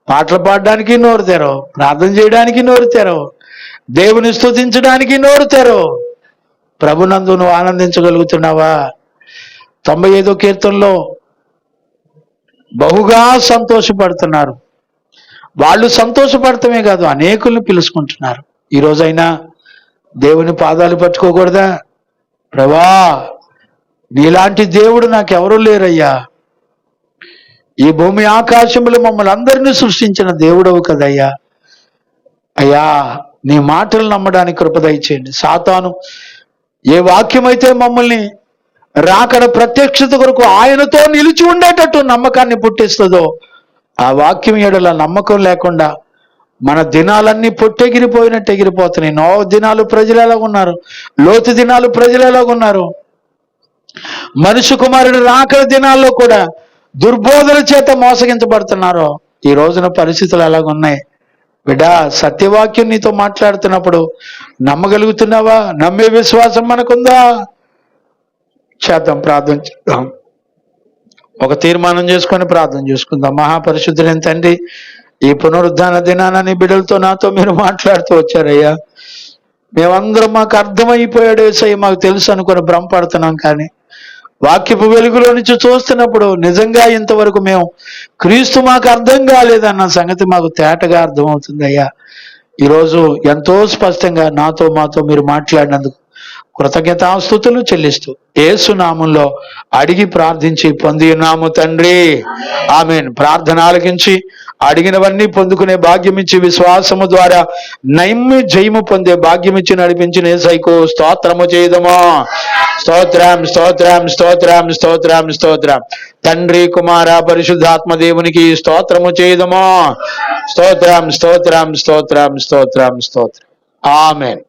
పాటలు పాడడానికి నోరు తెరవు, ప్రార్థన చేయడానికి నోరు తెరవు, దేవుని స్తుతించడానికి నోరు తెరవు. ప్రభునందు నువ్వు ఆనందించగలుగుతున్నావా? 95వ కీర్తనలో బహుగా సంతోషపడుతున్నారు. వాళ్ళు సంతోషపడటమే కాదు, అనేకుల్ని పిలుచుకుంటున్నారు. ఈ రోజైనా దేవుని పాదాలు పట్టుకోకూడదా? ప్రభా, నీలాంటి దేవుడు నాకెవరూ లేరయ్యా. ఈ భూమి ఆకాశములు మమ్మల్ని అందరినీ సృష్టించిన దేవుడవు కదయ్యా. అయ్యా, నీ మాటలు నమ్మడానికి కృప దయచేయండి. సాతాను ఏ వాక్యమైతే మమ్మల్ని రాకడ ప్రత్యక్షత కొరకు ఆయనతో నిలిచి ఉండేటట్టు నమ్మకాన్ని పుట్టిస్తుందో, ఆ వాక్యం ఎడల నమ్మకం లేకుండా మన దినాలన్నీ పొట్టెగిరిపోయినట్టు ఎగిరిపోతున్నాయి. నోవ దినాలు ప్రజలు ఎలాగున్నారు, లోతు దినాలు ప్రజలు ఎలాగున్నారు, మనుష్య కుమారుడు రాకడ దినాల్లో కూడా దుర్బోధన చేత మోసగించబడుతున్నారు. ఈ రోజున పరిస్థితులు ఎలాగున్నాయి? బిడ్డా, సత్యవాక్యం నీతో మాట్లాడుతున్నప్పుడు నమ్మగలుగుతున్నావా? నమ్మే విశ్వాసం మనకుందా? చేద్దాం, ప్రార్థన చేద్దాం. ఒక తీర్మానం చేసుకొని ప్రార్థన చేసుకుందాం. మహాపరిశుద్ధులైన తండ్రి, ఈ పునరుద్ధాన దినాన నీ బిడ్డలతో నాతో మీరు మాట్లాడుతూ వచ్చారయ్యా. మేమందరం మాకు అర్థమైపోయాడు యేసయ్య, మాకు తెలుసు అనుకుని భ్రమపడుతున్నాం. కానీ వాక్యపు వెలుగులో నుంచి చూస్తున్నప్పుడు నిజంగా ఇంతవరకు మేము క్రీస్తు మాకు అర్థం కాలేదన్న సంగతి మాకు తేటగా అర్థమవుతుంది అయ్యా. ఈరోజు ఎంతో స్పష్టంగా నాతో మాతో మీరు మాట్లాడినందుకు కృతజ్ఞతాస్తుతులు చెల్లిస్తూ యేసు నామంలో అడిగి ప్రార్థించి పొంది ఉన్నాము తండ్రి, ఆమేన్. ప్రార్థన ఆలకించి అడిగినవన్నీ పొందుకునే భాగ్యం ఇచ్చి విశ్వాసము ద్వారా నైమ్య జయము పొందే భాగ్యం ఇచ్చి నడిపించిన యేసయ్యకు స్తోత్రము చేయదము. స్తోత్రం స్తోత్రం స్తోత్రం స్తోత్రం స్తోత్రం. తండ్రి కుమార పరిశుద్ధాత్మ దేవునికి స్తోత్రము చేయదము. స్తోత్రం స్తోత్రం స్తోత్రం స్తోత్రం స్తోత్రం. ఆమేన్.